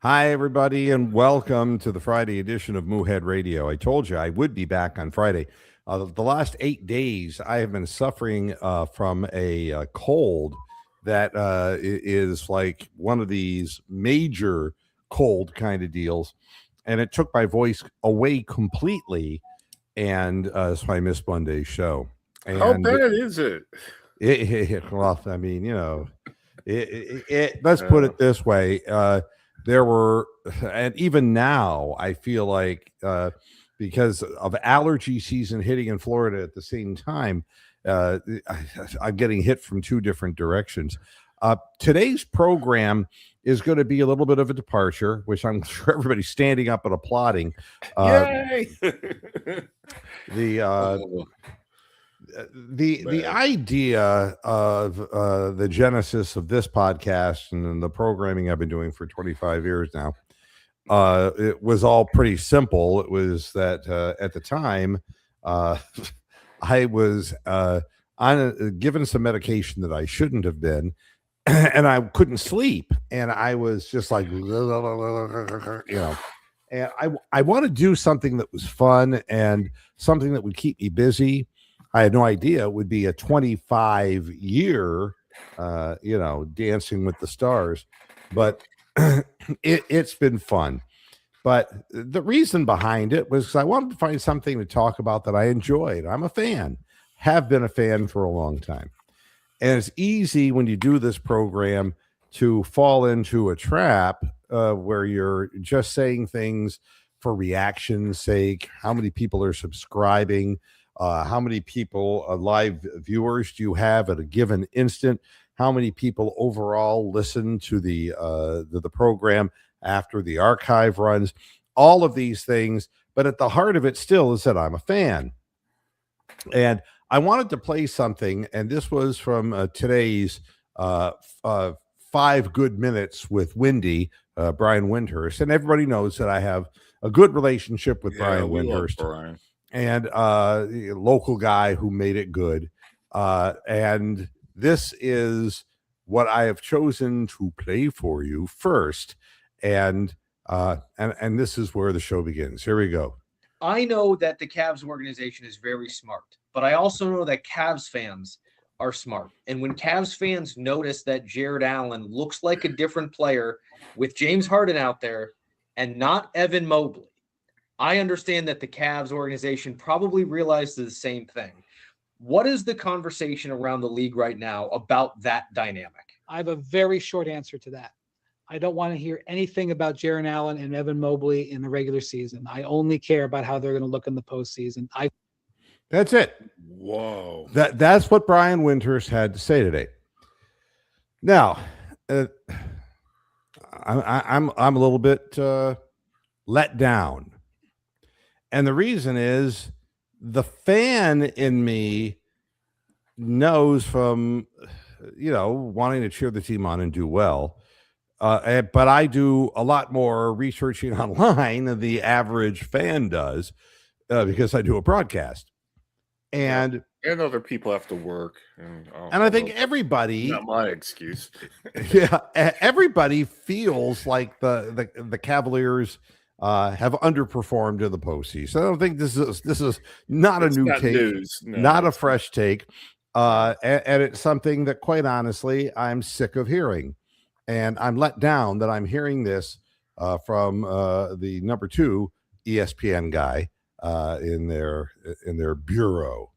Hi, everybody, and welcome to the Friday edition of Moohead Radio. I told you I would be back on Friday. The last 8 days, I have been suffering from a cold that is like one of these major cold kind of deals, and it took my voice away completely, and so I missed one day's show. How And bad is it? well, I mean, let's put it this way. There were, and even now, I feel like because of allergy season hitting in Florida at the same time, I'm getting hit from two different directions. Today's program is going to be a little bit of a departure, which I'm sure everybody's standing up and applauding. Yay! The Oh, the man. idea of the genesis of this podcast and the programming I've been doing for 25 years now, it was all pretty simple. It was that at the time, uh, I was given some medication that I shouldn't have been, and I couldn't sleep, and I was just like, and I want to do something that was fun and something that would keep me busy. I had no idea it would be a 25-year, Dancing with the Stars, but it's been fun. But the reason behind it was 'cause I wanted to find something to talk about that I enjoyed. I'm a fan, have been a fan for a long time. And it's easy when you do this program to fall into a trap where you're just saying things for reaction's sake. How many people are subscribing? How many people, live viewers, do you have at a given instant? How many people overall listen to the program after the archive runs? All of these things, but at the heart of it still is that I'm a fan. And I wanted to play something, and this was from today's uh, 5 Good Minutes with Windy, Brian Windhurst. And everybody knows that I have a good relationship with Yeah, Brian we love Windhurst, Brian. and local guy who made it good. And this is what I have chosen to play for you first. And this is where the show begins. Here we go. I know that the Cavs organization is very smart, but I also know that Cavs fans are smart. And when Cavs fans notice that Jared Allen looks like a different player with James Harden out there and not Evan Mobley, I understand that the Cavs organization probably realizes the same thing. What is the conversation around the league right now about that dynamic? I have a very short answer to that. I don't want to hear anything about Jaron Allen and Evan Mobley in the regular season. I only care about how they're going to look in the postseason. That's it. Whoa. That's what Brian Winters had to say today. Now, I'm a little bit let down, and the reason is the fan in me knows from wanting to cheer the team on and do well. But I do a lot more researching online than the average fan does because I do a broadcast. And other people have to work. And I think everybody, not my excuse. yeah, everybody feels like the Cavaliers have underperformed in the postseason. I don't think this is not a new take, news. No, not a fresh take, and it's something that, quite honestly, I'm sick of hearing, and I'm let down that I'm hearing this from the number 2 ESPN guy in their bureau.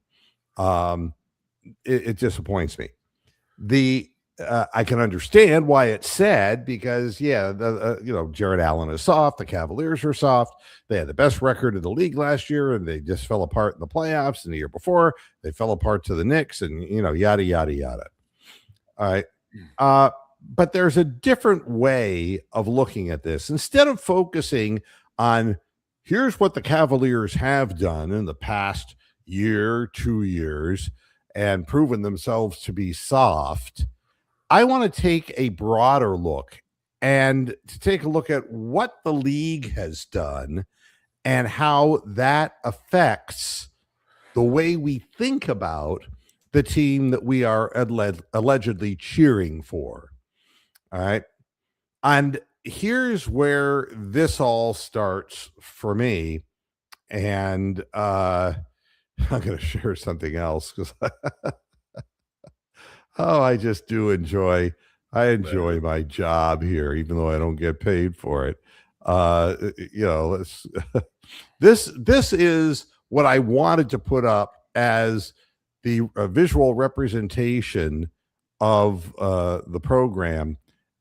It disappoints me. I can understand why it's sad because Jared Allen is soft. The Cavaliers are soft. They had the best record in the league last year, and they just fell apart in the playoffs. And the year before, they fell apart to the Knicks, and yada yada yada. All right, but there's a different way of looking at this. Instead of focusing on here's what the Cavaliers have done in the past year, 2 years, and proven themselves to be soft, I want to take a broader look and to take a look at what the league has done and how that affects the way we think about the team that we are allegedly cheering for. All right. And here's where this all starts for me. And I'm going to share something else because I just do enjoy. I enjoy my job here, even though I don't get paid for it. Let's this is what I wanted to put up as the visual representation of the program,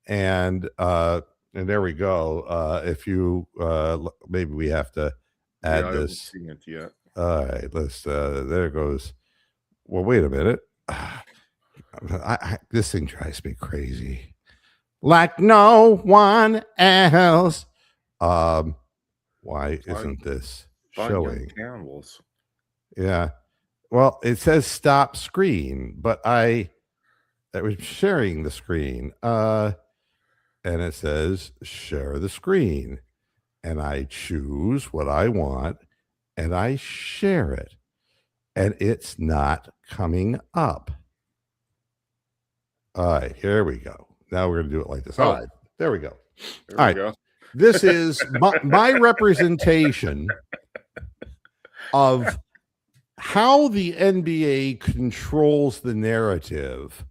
and there we go. If you maybe we have to add I haven't this. seen it yet. All right, let's. There it goes. Well, wait a minute. This thing drives me crazy, like no one else. Why isn't this Find young showing? cannibals. Yeah. Well, it says stop screen, but I was sharing the screen. And it says share the screen. And I choose what I want and I share it. And it's not coming up. All right, here we go. Now we're going to do it like this. All right, there we go. There All we right. go. This is my representation of how the NBA controls the narrative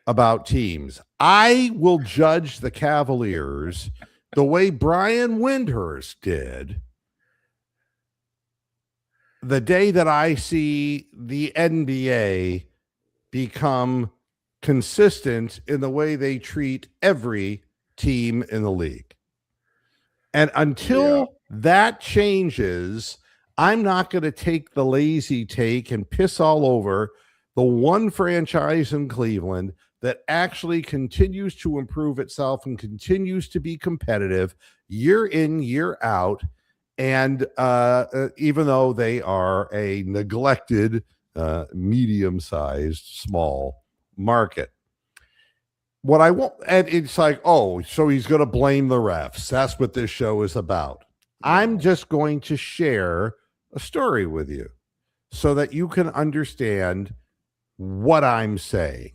about teams. I will judge the Cavaliers the way Brian Windhorst did the day that I see the NBA become consistent in the way they treat every team in the league. And until that changes, I'm not going to take the lazy take and piss all over the one franchise in Cleveland that actually continues to improve itself and continues to be competitive year in, year out. And even though they are a neglected, medium-sized, small market. What I want, and it's like, oh, so he's going to blame the refs. That's what this show is about. I'm just going to share a story with you so that you can understand what I'm saying.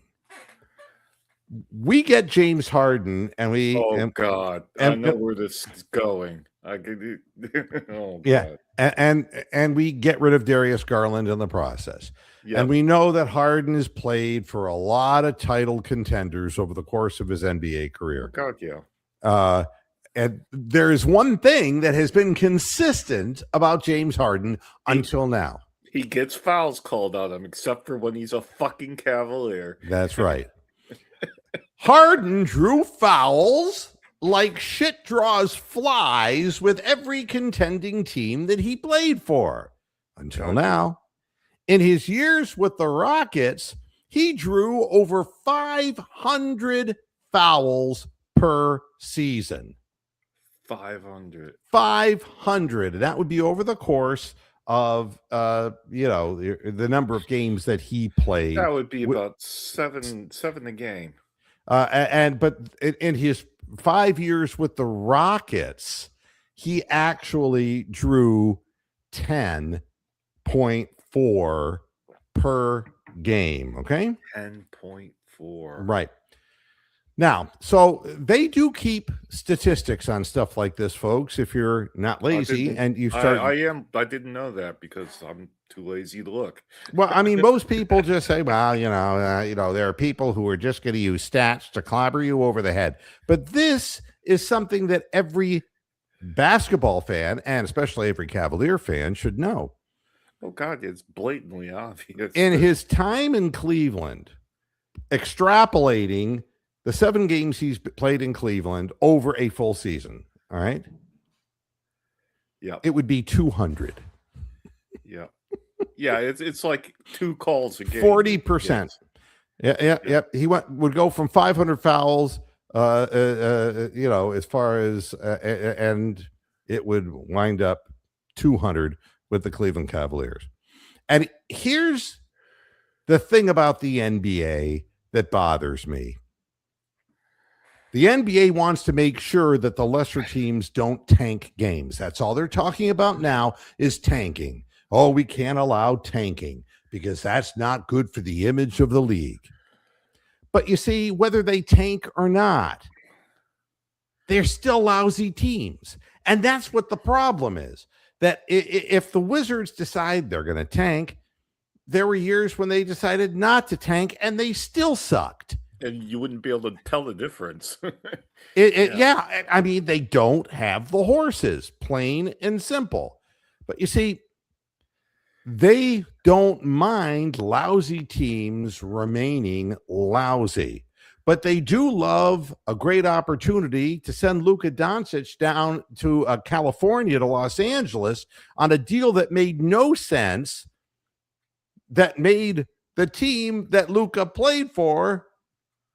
We get James Harden, and we. God, I know where this is going. I could. Yeah, and we get rid of Darius Garland in the process. Yep. And we know that Harden has played for a lot of title contenders over the course of his NBA career. God, yeah. And there is one thing that has been consistent about James Harden until now. He gets fouls called on him, except for when he's a fucking Cavalier. That's right. Harden drew fouls like shit draws flies with every contending team that he played for until now. In his years with the Rockets, he drew over 500 fouls per season. 500. 500. And that would be over the course of, the number of games that he played. That would be about seven a game. But in his 5 years with the Rockets, he actually drew 10.4 per game. Okay. 10.4. Right. Now, so they do keep statistics on stuff like this, folks. If you're not lazy and you start, I didn't know that because I'm too lazy to look. Well, I mean, most people just say, well, there are people who are just going to use stats to clobber you over the head. But this is something that every basketball fan, and especially every Cavalier fan, should know. Oh, God, it's blatantly obvious. In his time in Cleveland, extrapolating the 7 games he's played in Cleveland over a full season, all right? Yeah. It would be 200. Yeah. Yeah, it's like 2 calls a game. 40%. Yes. Yeah. He would go from 500 fouls, as far as, and it would wind up 200 with the Cleveland Cavaliers. And here's the thing about the NBA that bothers me. The NBA wants to make sure that the lesser teams don't tank games. That's all they're talking about now is tanking. Oh, we can't allow tanking because that's not good for the image of the league. But you see, whether they tank or not, they're still lousy teams. And that's what the problem is. That if the Wizards decide they're going to tank, there were years when they decided not to tank and they still sucked. And you wouldn't be able to tell the difference. I mean, they don't have the horses, plain and simple. But you see, they don't mind lousy teams remaining lousy. But they do love a great opportunity to send Luka Doncic down to California, to Los Angeles, on a deal that made no sense, that made the team that Luka played for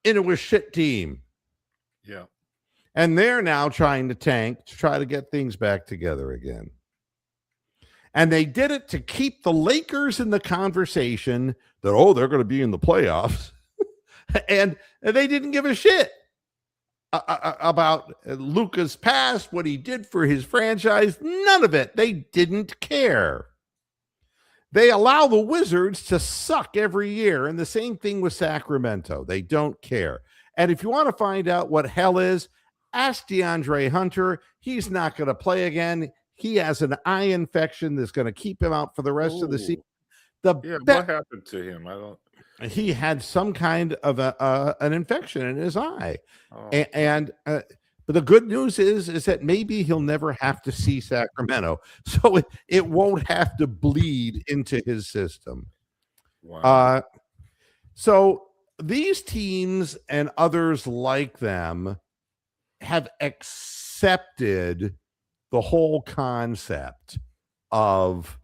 into a shit team. Yeah. And they're now trying to tank to try to get things back together again. And they did it to keep the Lakers in the conversation that, oh, they're going to be in the playoffs. And they didn't give a shit about Luka's past, what he did for his franchise. None of it. They didn't care. They allow the Wizards to suck every year. And the same thing with Sacramento. They don't care. And if you want to find out what hell is, ask DeAndre Hunter. He's not going to play again. He has an eye infection that's going to keep him out for the rest of the season. What happened to him? I don't. He had some kind of an infection in his eye, but the good news is that maybe he'll never have to see Sacramento, so it won't have to bleed into his system. Wow. So these teams and others like them have accepted the whole concept of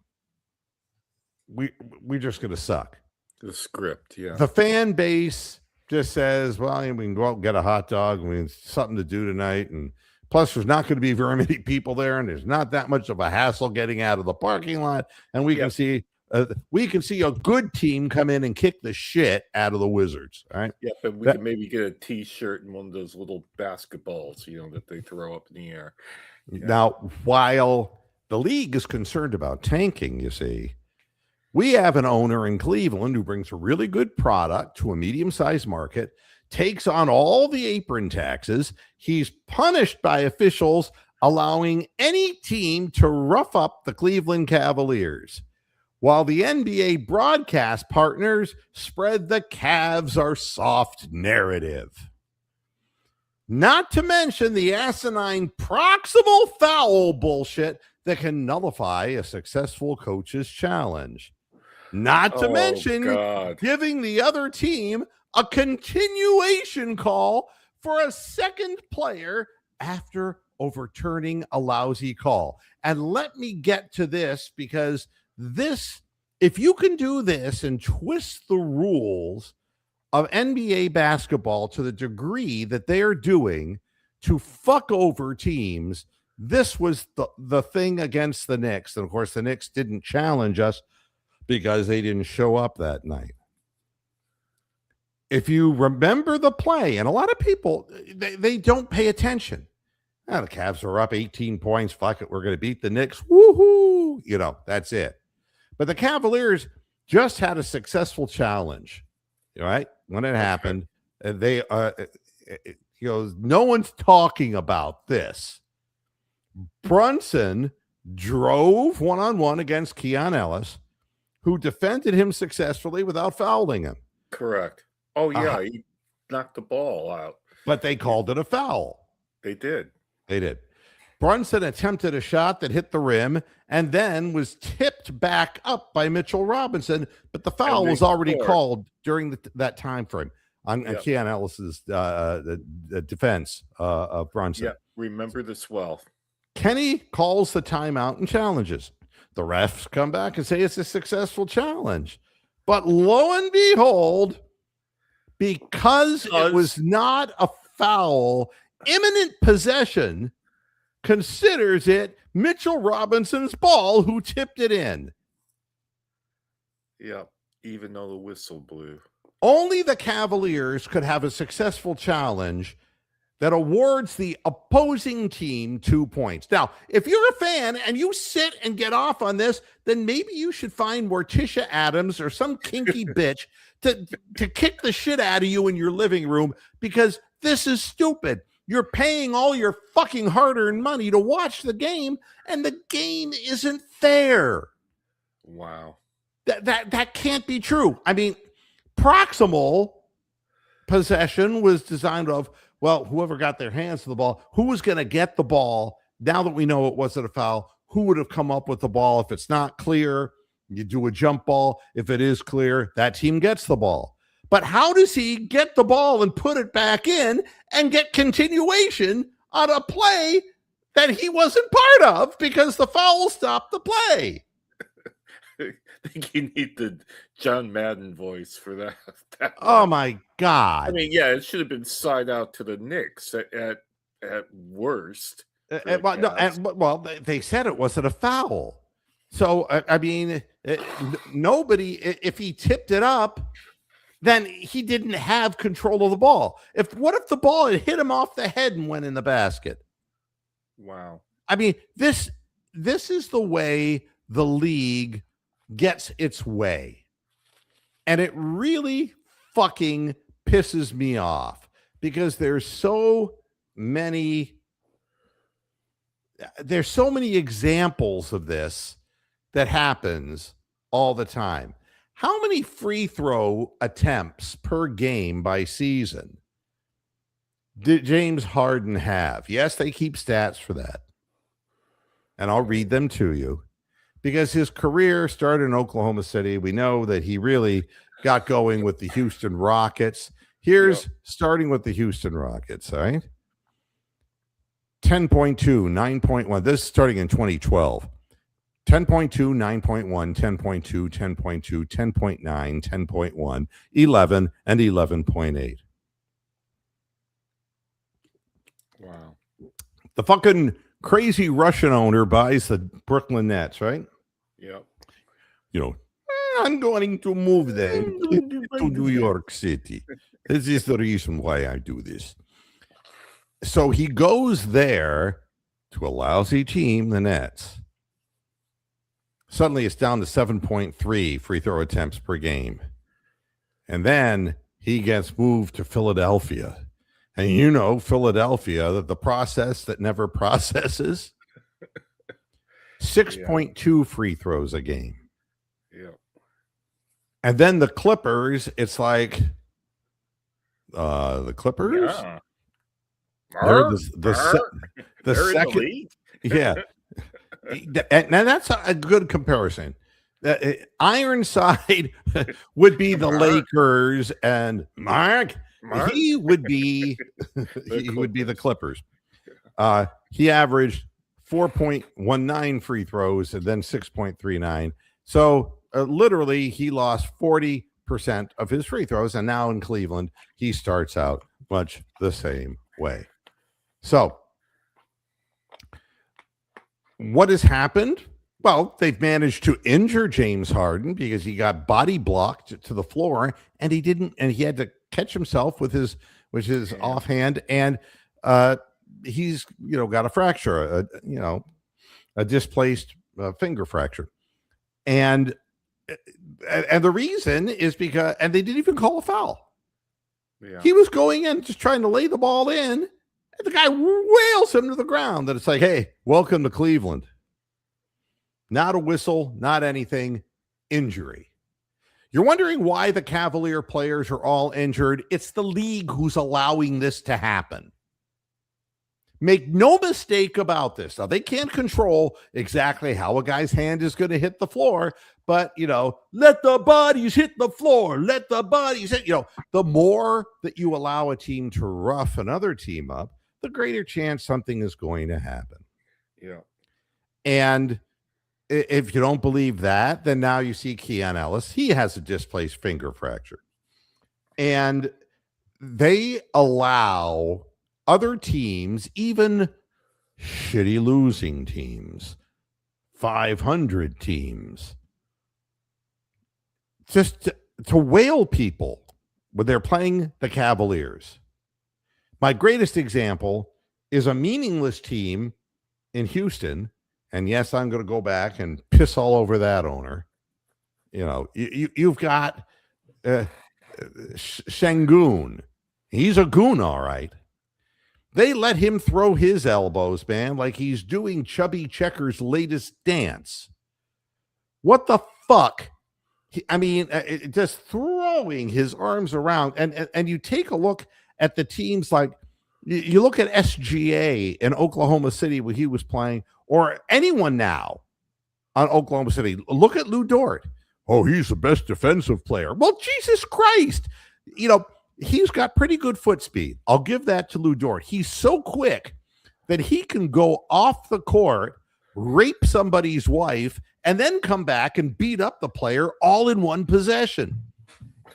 we're just going to suck. The script, yeah. The fan base just says, well, we can go out and get a hot dog. We have something to do tonight. And plus, there's not going to be very many people there. And there's not that much of a hassle getting out of the parking lot. And we can see a good team come in and kick the shit out of the Wizards. All right. Yeah, but we can maybe get a T-shirt and one of those little basketballs, that they throw up in the air. Yeah. Now, while the league is concerned about tanking, you see, we have an owner in Cleveland who brings a really good product to a medium-sized market, takes on all the apron taxes. He's punished by officials allowing any team to rough up the Cleveland Cavaliers, while the NBA broadcast partners spread the Cavs are soft narrative. Not to mention the asinine proximal foul bullshit that can nullify a successful coach's challenge. Not to mention giving the other team a continuation call for a second player after overturning a lousy call. And let me get to this, because if you can do this and twist the rules of NBA basketball to the degree that they are doing to fuck over teams, this was the thing against the Knicks. And of course, the Knicks didn't challenge us because they didn't show up that night. If you remember the play, and a lot of people, they don't pay attention. Now, the Cavs are up 18 points. Fuck it, we're going to beat the Knicks. Woohoo! That's it. But the Cavaliers just had a successful challenge, right? When it happened, they, no one's talking about this. Brunson drove one-on-one against Keon Ellis, who defended him successfully without fouling him. Correct. Oh, yeah, he knocked the ball out. But they called it a foul. They did. Brunson attempted a shot that hit the rim and then was tipped back up by Mitchell Robinson, but the foul was already called during that time frame on Keon Ellis's the defense of Brunson. Yeah, remember this well. Kenny calls the timeout and challenges. The refs come back and say it's a successful challenge. But lo and behold, because it was not a foul, imminent possession considers it Mitchell Robinson's ball, who tipped it in. Yeah, even though the whistle blew. Only the Cavaliers could have a successful challenge that awards the opposing team 2 points. Now, if you're a fan and you sit and get off on this, then maybe you should find Morticia Adams or some kinky bitch to kick the shit out of you in your living room, because this is stupid. You're paying all your fucking hard-earned money to watch the game, and the game isn't there. Wow. That can't be true. I mean, proximal possession was designed of, well, whoever got their hands to the ball, who was going to get the ball. Now that we know it wasn't a foul, who would have come up with the ball? If it's not clear, you do a jump ball. If it is clear, that team gets the ball. But how does he get the ball and put it back in and get continuation on a play that he wasn't part of because the foul stopped the play? I think you need the John Madden voice for that Oh one. my God. I mean, yeah, it should have been side out to the Knicks at worst. They said it wasn't a foul. So, I mean, nobody, if he tipped it up, then he didn't have control of the ball. What if the ball had hit him off the head and went in the basket? Wow. I mean, this is the way the league gets its way. And it really fucking pisses me off because there's so many examples of this that happens all the time. How many free throw attempts per game by season did James Harden have? Yes, they keep stats for that. And I'll read them to you because his career started in Oklahoma City. We know that he really got going with the Houston Rockets. Here's starting with the Houston Rockets, all right? 10.2, 9.1. This is starting in 2012. 10.2, 9.1, 10.2, 10.2, 10.9, 10.1, 11, and 11.8. Wow. The fucking crazy Russian owner buys the Brooklyn Nets, right? Yep. You know, I'm going to move them to New York City. This is the reason why I do this. So he goes there to a lousy team, the Nets. Suddenly it's down to 7.3 free throw attempts per game. And then he gets moved to Philadelphia. And you know, Philadelphia, that the process that never processes, 6.2 free throws a game. Yeah. And then the Clippers, it's like the Clippers. Yeah. They're the They're second. in the league. Yeah. And that's a good comparison. Ironside would be the Lakers, and Mark? He would be the Clippers. He averaged 4.19 free throws and then 6.39. So literally, he lost 40% of his free throws, and now in Cleveland, he starts out much the same way. So, what has happened? Well, they've managed to injure James Harden because he got body blocked to the floor, and he had to catch himself with his offhand, and he's got a fracture, a displaced finger fracture, and the reason is because, and they didn't even call a foul. Yeah. He was going in just trying to lay the ball in. And the guy wails him to the ground. And it's like, hey, welcome to Cleveland. Not a whistle, not anything. Injury. You're wondering why the Cavalier players are all injured. It's the league who's allowing this to happen. Make no mistake about this. Now, they can't control exactly how a guy's hand is going to hit the floor, but, let the bodies hit the floor. Let the bodies hit, the more that you allow a team to rough another team up, the greater chance something is going to happen. Yeah. And if you don't believe that, then now you see Keon Ellis. He has a displaced finger fracture. And they allow other teams, even shitty losing teams, 500 teams, just to whale people when they're playing the Cavaliers. My greatest example is a meaningless team in Houston. And yes, I'm going to go back and piss all over that owner. You've got Şengün. He's a goon, all right. They let him throw his elbows, man, like he's doing Chubby Checker's latest dance. What the fuck? Just throwing his arms around. And you take a look at the teams like you look at SGA in Oklahoma City where he was playing, or anyone now on Oklahoma City. Look at Lou Dort. Oh, he's the best defensive player. Well, Jesus Christ. He's got pretty good foot speed. I'll give that to Lou Dort. He's so quick that he can go off the court, rape somebody's wife, and then come back and beat up the player all in one possession.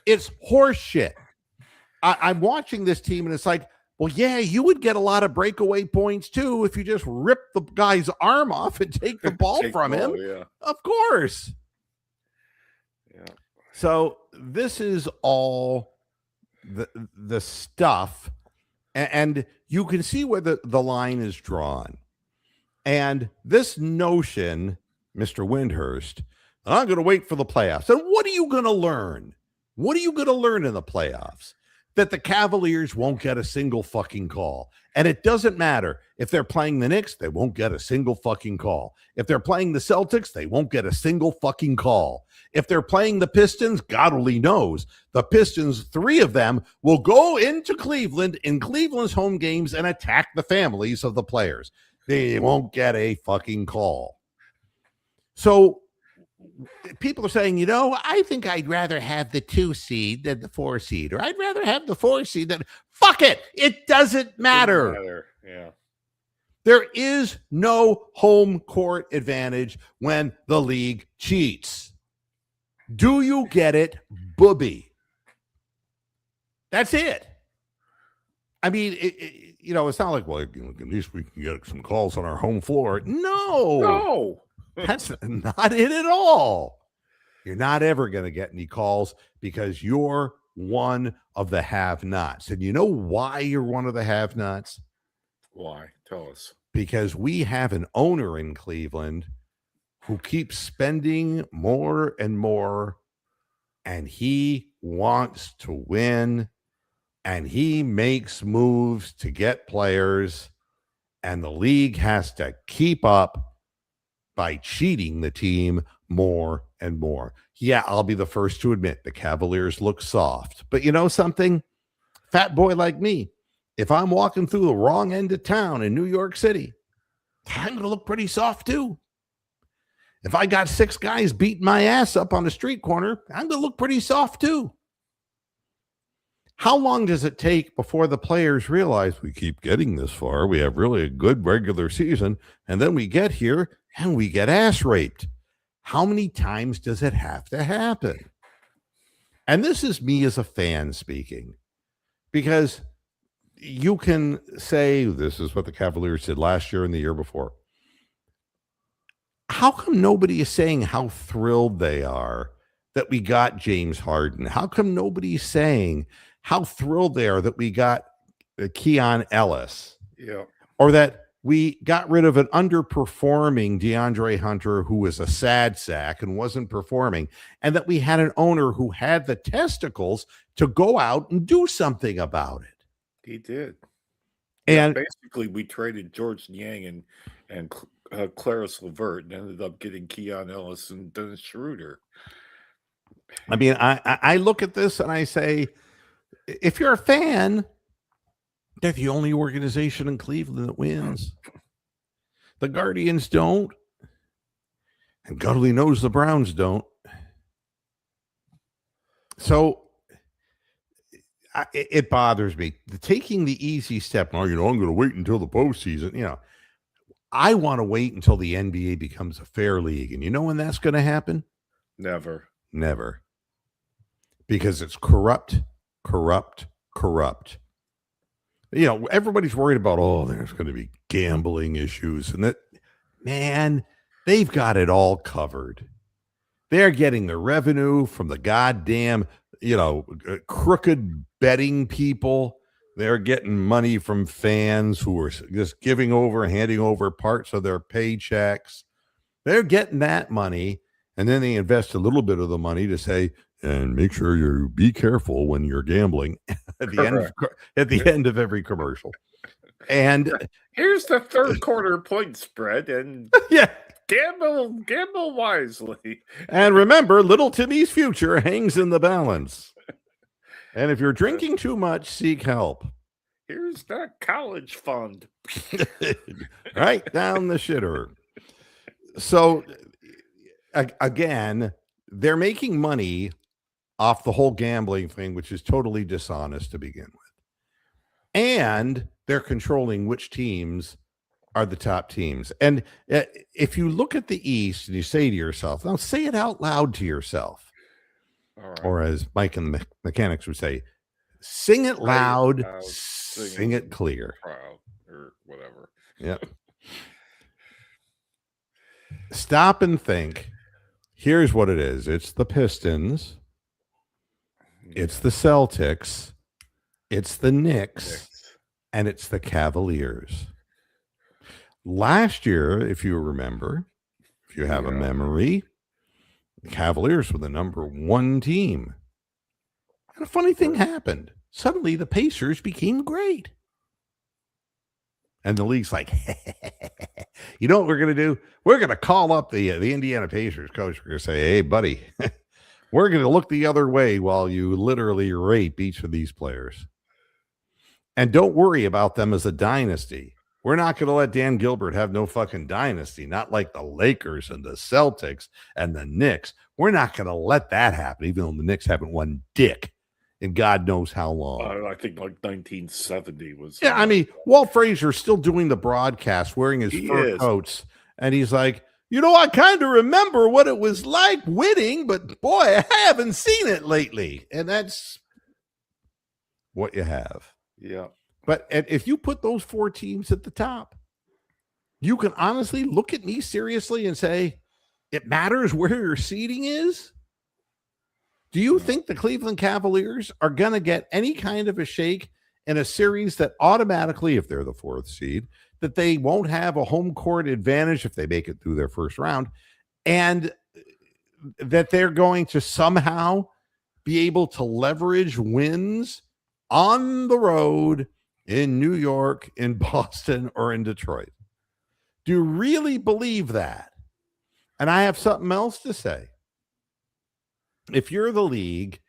It's horse shit. I'm watching this team, and it's like, well, yeah, you would get a lot of breakaway points, too, if you just rip the guy's arm off and take the ball from him. Yeah. Of course. Yeah. So this is all the stuff, and you can see where the line is drawn. And this notion, Mr. Windhurst, I'm going to wait for the playoffs. And what are you going to learn? What are you going to learn in the playoffs? That the Cavaliers won't get a single fucking call. And it doesn't matter. If they're playing the Knicks, they won't get a single fucking call. If they're playing the Celtics, they won't get a single fucking call. If they're playing the Pistons, God only knows. The Pistons, 3 of them, will go into Cleveland in Cleveland's home games and attack the families of the players. They won't get a fucking call. So people are saying, I think I'd rather have the 2 seed than the 4 seed, or I'd rather have the 4 seed than. Fuck it. It doesn't matter. Yeah. There is no home court advantage when the league cheats. Do you get it, booby? That's it. I mean, it's not like, well, at least we can get some calls on our home floor. No. That's not it at all. You're not ever going to get any calls because you're one of the have-nots. And you know why you're one of the have-nots? Why? Tell us. Because we have an owner in Cleveland who keeps spending more and more, and he wants to win, and he makes moves to get players, and the league has to keep up by cheating the team more and more. Yeah, I'll be the first to admit the Cavaliers look soft. But you know something? Fat boy like me, if I'm walking through the wrong end of town in New York City, I'm going to look pretty soft too. If I got 6 guys beating my ass up on the street corner, I'm going to look pretty soft too. How long does it take before the players realize we keep getting this far? We have really a good regular season, and then we get here and we get ass raped. How many times does it have to happen? And this is me as a fan speaking, because you can say this is what the Cavaliers did last year and the year before. How come nobody is saying how thrilled they are that we got James Harden? How come nobody's saying how thrilled they are that we got Keon Ellis? Yeah. Or that we got rid of an underperforming DeAndre Hunter who was a sad sack and wasn't performing, and that we had an owner who had the testicles to go out and do something about it. He did. And basically, we traded George Niang and Claris LeVert and ended up getting Keon Ellis and Dennis Schroeder. I mean, I look at this and I say, if you're a fan, they're the only organization in Cleveland that wins. The Guardians don't. And God only knows the Browns don't. So it bothers me. Taking the easy step, I'm going to wait until the postseason. I want to wait until the NBA becomes a fair league. And you know when that's going to happen? Never. Because it's corrupt. Everybody's worried about, there's going to be gambling issues. And that, man, they've got it all covered. They're getting the revenue from the goddamn, crooked betting people. They're getting money from fans who are just handing over parts of their paychecks. They're getting that money. And then they invest a little bit of the money to say, and make sure you be careful when you're gambling at the end of every commercial. And Here's the third quarter point spread, and yeah. gamble wisely. And remember, little Timmy's future hangs in the balance. And if you're drinking too much, seek help. Here's the college fund. Right down the shitter. So, again, they're making money off the whole gambling thing, which is totally dishonest to begin with. And they're controlling which teams are the top teams. And if you look at the East and you say to yourself, now say it out loud to yourself. All right. Or as Mike and the mechanics would say, sing it loud, sing it clear. Proud or whatever. Yep. Stop and think. Here's what it is. It's the Pistons. It's the Celtics. It's the Knicks. And it's the Cavaliers. Last year, if you remember, if you have a memory, the Cavaliers were the number one team. And a funny thing happened. Suddenly, the Pacers became great. And the league's like, you know what we're going to do? We're going to call up the Indiana Pacers coach. We're going to say, hey, buddy, we're going to look the other way while you literally rape each of these players. And don't worry about them as a dynasty. We're not going to let Dan Gilbert have no fucking dynasty, not like the Lakers and the Celtics and the Knicks. We're not going to let that happen, even though the Knicks haven't won dick in God knows how long. I think like 1970 was. Yeah, I mean, Walt Frazier still doing the broadcast, wearing his fur coats, and he's like, you know, I kind of remember what it was like winning, but boy, I haven't seen it lately. And that's what you have. Yeah. But if you put those four teams at the top, you can honestly look at me seriously and say, it matters where your seeding is? Do you think the Cleveland Cavaliers are going to get any kind of a shake in a series that automatically, if they're the fourth seed, that they won't have a home court advantage if they make it through their first round, and that they're going to somehow be able to leverage wins on the road in New York, in Boston, or in Detroit? Do you really believe that? And I have something else to say. If you're the league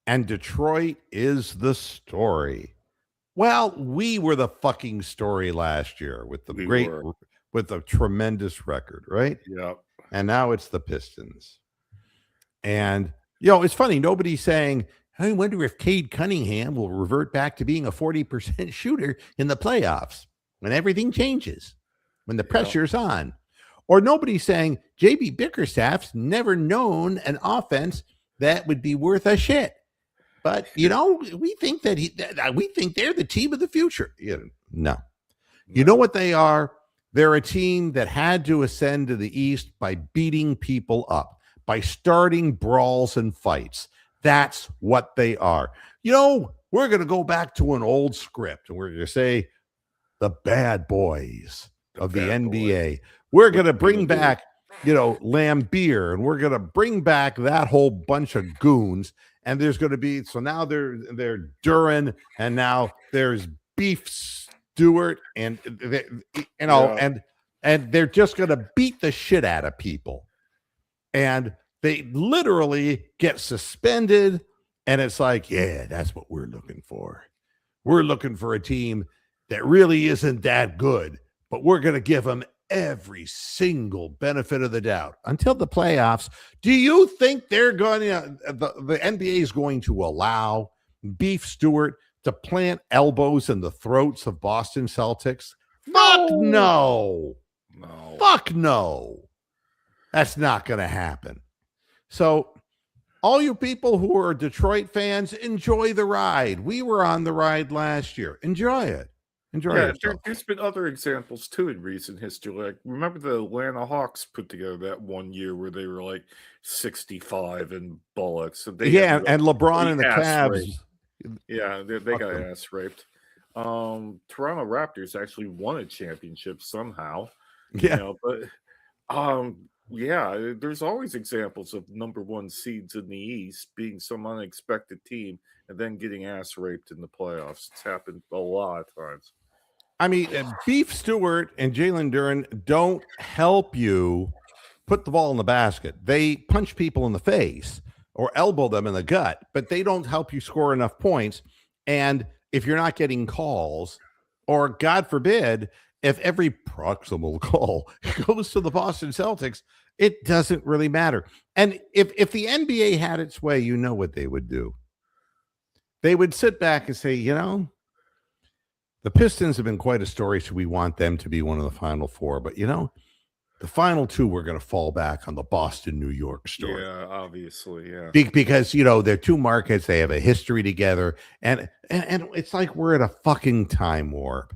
and Detroit is the story, well, we were the fucking story last year with the with a tremendous record, right? Yeah. And now it's the Pistons. And, you know, it's funny. Nobody's saying, I wonder if Cade Cunningham will revert back to being a 40% shooter in the playoffs when everything changes, when the pressure's on. Or nobody's saying JB Bickerstaff's never known an offense that would be worth a shit. But, you know, we think that we think they're the team of the future. No. You know what they are? They're a team that had to ascend to the East by beating people up, by starting brawls and fights. That's what they are. You know, we're going to go back to an old script, and we're going to say the bad boys of the NBA. We're going to bring back, you know, Lambeer, and we're going to bring back that whole bunch of goons. And there's going to be, so now they're Duran, and now there's Beef Stewart, and they, you know, and they're just going to beat the shit out of people. And they literally get suspended, and it's like, yeah, that's what we're looking for. We're looking for a team that really isn't that good, but we're going to give them every single benefit of the doubt until the playoffs. Do you think they're going to, the NBA is going to allow Beef Stewart to plant elbows in the throats of Boston Celtics? Fuck no. No. Fuck no. That's not going to happen. So all you people who are Detroit fans, enjoy the ride. We were on the ride last year. Enjoy it. There's been other examples too in recent history. Like, remember the Atlanta Hawks put together that one year where they were like 65 and bullocks. So they and LeBron and the Cavs. Raped. Yeah, they got ass raped. Toronto Raptors actually won a championship somehow. Yeah, you know, but there's always examples of number one seeds in the East being some unexpected team and then getting ass raped in the playoffs. It's happened a lot of times. I mean, Beef Stewart and Jalen Duren don't help you put the ball in the basket. They punch people in the face or elbow them in the gut, but they don't help you score enough points. And if you're not getting calls, or God forbid, if every proximal call goes to the Boston Celtics, it doesn't really matter. And if the NBA had its way, you know what they would do. They would sit back and say, the Pistons have been quite a story, so we want them to be one of the final four. But the final two, we're going to fall back on the Boston, New York story. Yeah, obviously, yeah. Because they're two markets, they have a history together, and it's like we're at a fucking time warp.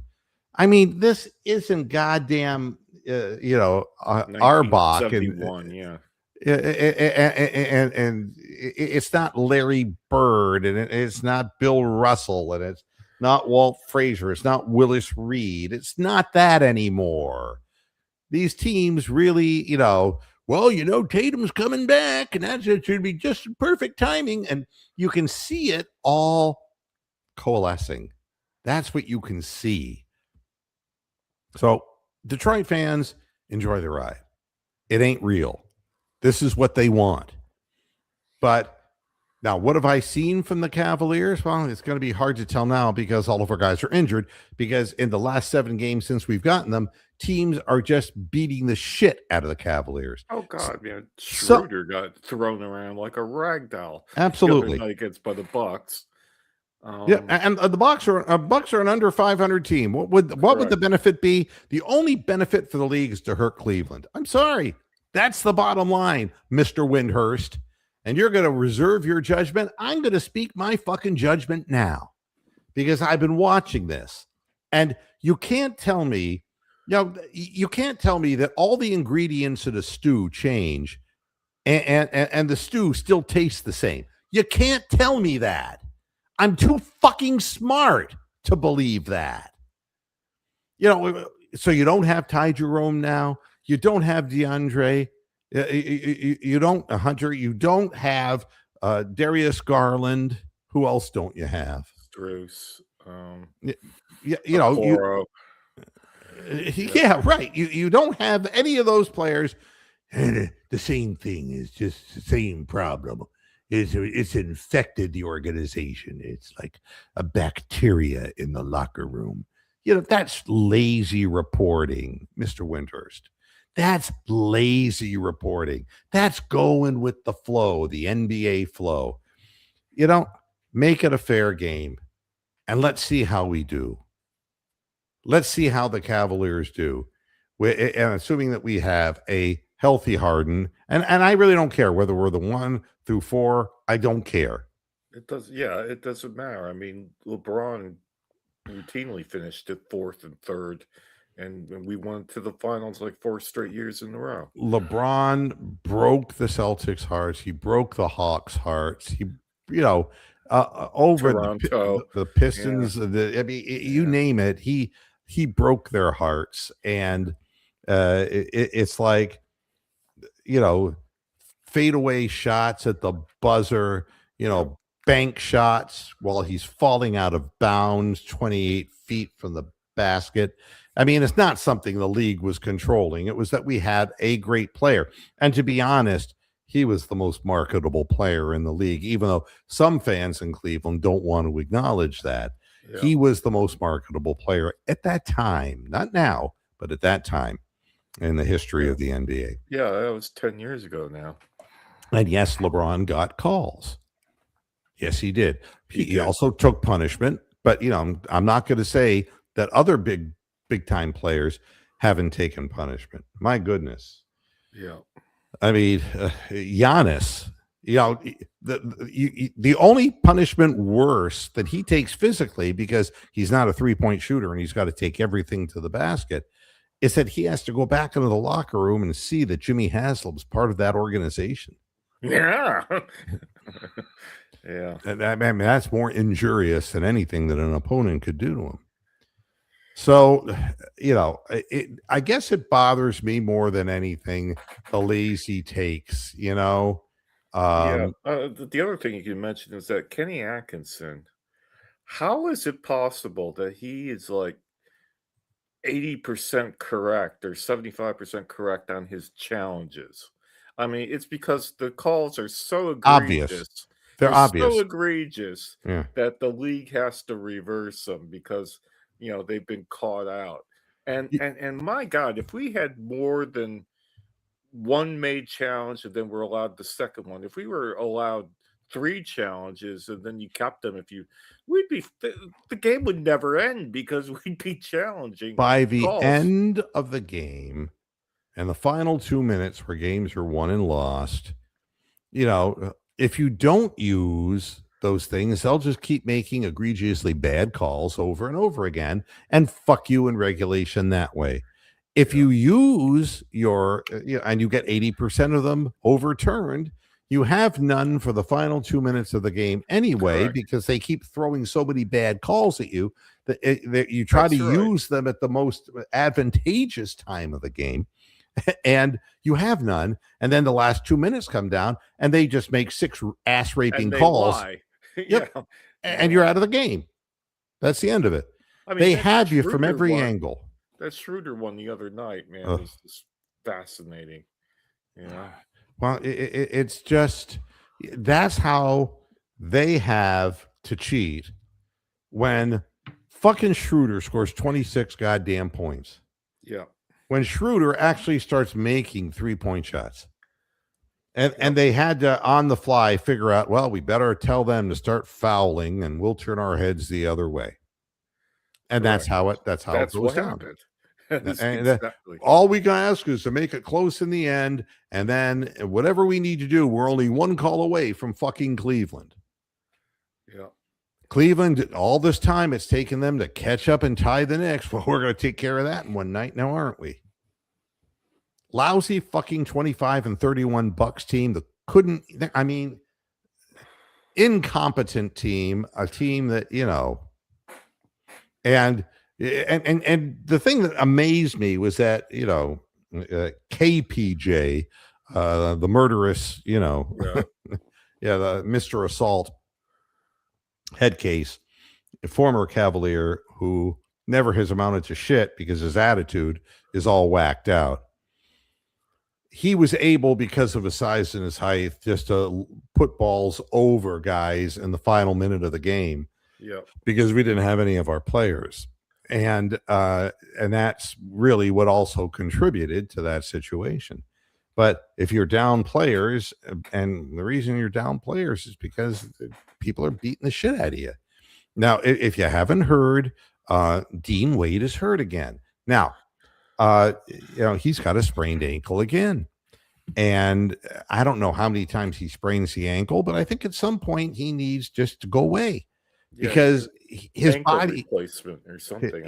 I mean, this isn't goddamn, Arbach and 1971, yeah. and it's not Larry Bird, and it's not Bill Russell, and it's not Walt Frazier, it's not Willis Reed, it's not that anymore. These teams really, Tatum's coming back, and it should be just perfect timing, and you can see it all coalescing. That's what you can see. So Detroit fans, enjoy the ride. It ain't real. This is what they want. But now, what have I seen from the Cavaliers? Well, it's going to be hard to tell now because all of our guys are injured. Because in the last 7 games since we've gotten them, teams are just beating the shit out of the Cavaliers. Oh, God, man. Schroeder got thrown around like a rag doll. Absolutely. Against by the Bucks. And the Bucks are an under 500 team. What would the benefit be? The only benefit for the league is to hurt Cleveland. I'm sorry. That's the bottom line, Mr. Windhurst. And you're going to reserve your judgment. I'm going to speak my fucking judgment now because I've been watching this. And you can't tell me, that all the ingredients in a stew change and the stew still tastes the same. You can't tell me that. I'm too fucking smart to believe that. So you don't have Ty Jerome now. You don't have DeAndre. You don't Hunter. You don't have Darius Garland. Who else don't you have? Strus. Yeah, right. You don't have any of those players. And the same thing is just the same problem. It's infected the organization. It's like a bacteria in the locker room. That's lazy reporting, Mr. Windhurst. That's lazy reporting. That's going with the flow, the NBA flow. Make it a fair game, and let's see how we do. Let's see how the Cavaliers do. And assuming that we have a healthy Harden, and I really don't care whether we're the 1 through 4. I don't care. It doesn't matter. I mean, LeBron routinely finished at 4th and 3rd, and we went to the finals like 4 straight years in a row. LeBron broke the Celtics' hearts. He broke the Hawks' hearts. He, over Toronto, the Pistons. Yeah. You name it. He broke their hearts, and it's like, fadeaway shots at the buzzer, bank shots while he's falling out of bounds 28 feet from the basket. I mean, it's not something the league was controlling. It was that we had a great player. And to be honest, he was the most marketable player in the league, even though some fans in Cleveland don't want to acknowledge that. Yeah. He was the most marketable player at that time, not now, but at that time in the history of the NBA. Yeah, that was 10 years ago now. And yes, LeBron got calls. Yes, he did. He also took punishment, but I'm not going to say that other big time players haven't taken punishment. My goodness. Yeah. I mean, Giannis, the only punishment worse that he takes physically, because he's not a 3-point shooter and he's got to take everything to the basket, is that he has to go back into the locker room and see that Jimmy Haslam's part of that organization. Yeah. Yeah. And I mean, that's more injurious than anything that an opponent could do to him. So, I guess it bothers me more than anything, the lazy takes, The other thing you can mention is that Kenny Atkinson, how is it possible that he is like 80% correct or 75% correct on his challenges. I mean, it's because the calls are so Obvious. egregious. They're They're obvious. so egregious Yeah. that the league has to reverse them because they've been caught out. And my God, if we had more than one made challenge and then we're allowed the second one, if we were allowed 3 challenges and then you kept them, we'd be the game would never end because we'd be challenging By the calls. end of the game and the final 2 minutes where games are won and lost, if you don't use those things, they'll just keep making egregiously bad calls over and over again and fuck you in regulation that way. If you use and you get 80% of them overturned, you have none for the final 2 minutes of the game anyway, Correct. because they keep throwing so many bad calls at you that you try That's to right. use them at the most advantageous time of the game. And you have none. And then the last 2 minutes come down and they just make 6 ass raping And they calls. lie. Yep. Yeah. And you're out of the game. That's the end of it. I mean, They that have you from Schroeder every one- angle. That Schroeder one the other night, man, Ugh. was just fascinating. Well, it's just that's how they have to cheat when fucking Schroeder scores 26 goddamn points. Yeah. When Schroeder actually starts making 3-point shots. And they had to, on the fly, figure out, well, we better tell them to start fouling and we'll turn our heads the other way. And that's how it goes what down. happened. That's And exactly. all we can ask is to make it close in the end. And then whatever we need to do, we're only one call away from fucking Cleveland. Yeah. Cleveland, all this time, it's taken them to catch up and tie the Knicks. Well, we're going to take care of that in one night now, aren't we? Lousy fucking 25 and 31 Bucks team that incompetent team, a team that, and the thing that amazed me was that, KPJ, the murderous, the Mr. Assault head case, a former Cavalier who never has amounted to shit because his attitude is all whacked out. He was able, because of his size and his height, just to put balls over guys in the final minute of the game. Yeah. Because we didn't have any of our players. And that's really what also contributed to that situation. But if you're down players, and the reason you're down players is because people are beating the shit out of you. Now, if you haven't heard, Dean Wade is hurt again. Now, he's got a sprained ankle again. And I don't know how many times he sprains the ankle, but I think at some point he needs just to go away. Because his body replacement or something.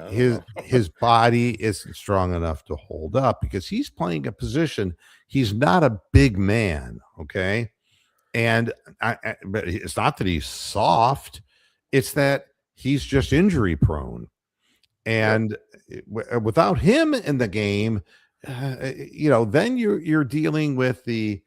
His body isn't strong enough to hold up because he's playing a position. He's not a big man, okay? And but it's not that he's soft; it's that he's just injury prone. And without him in the game, then you're dealing with the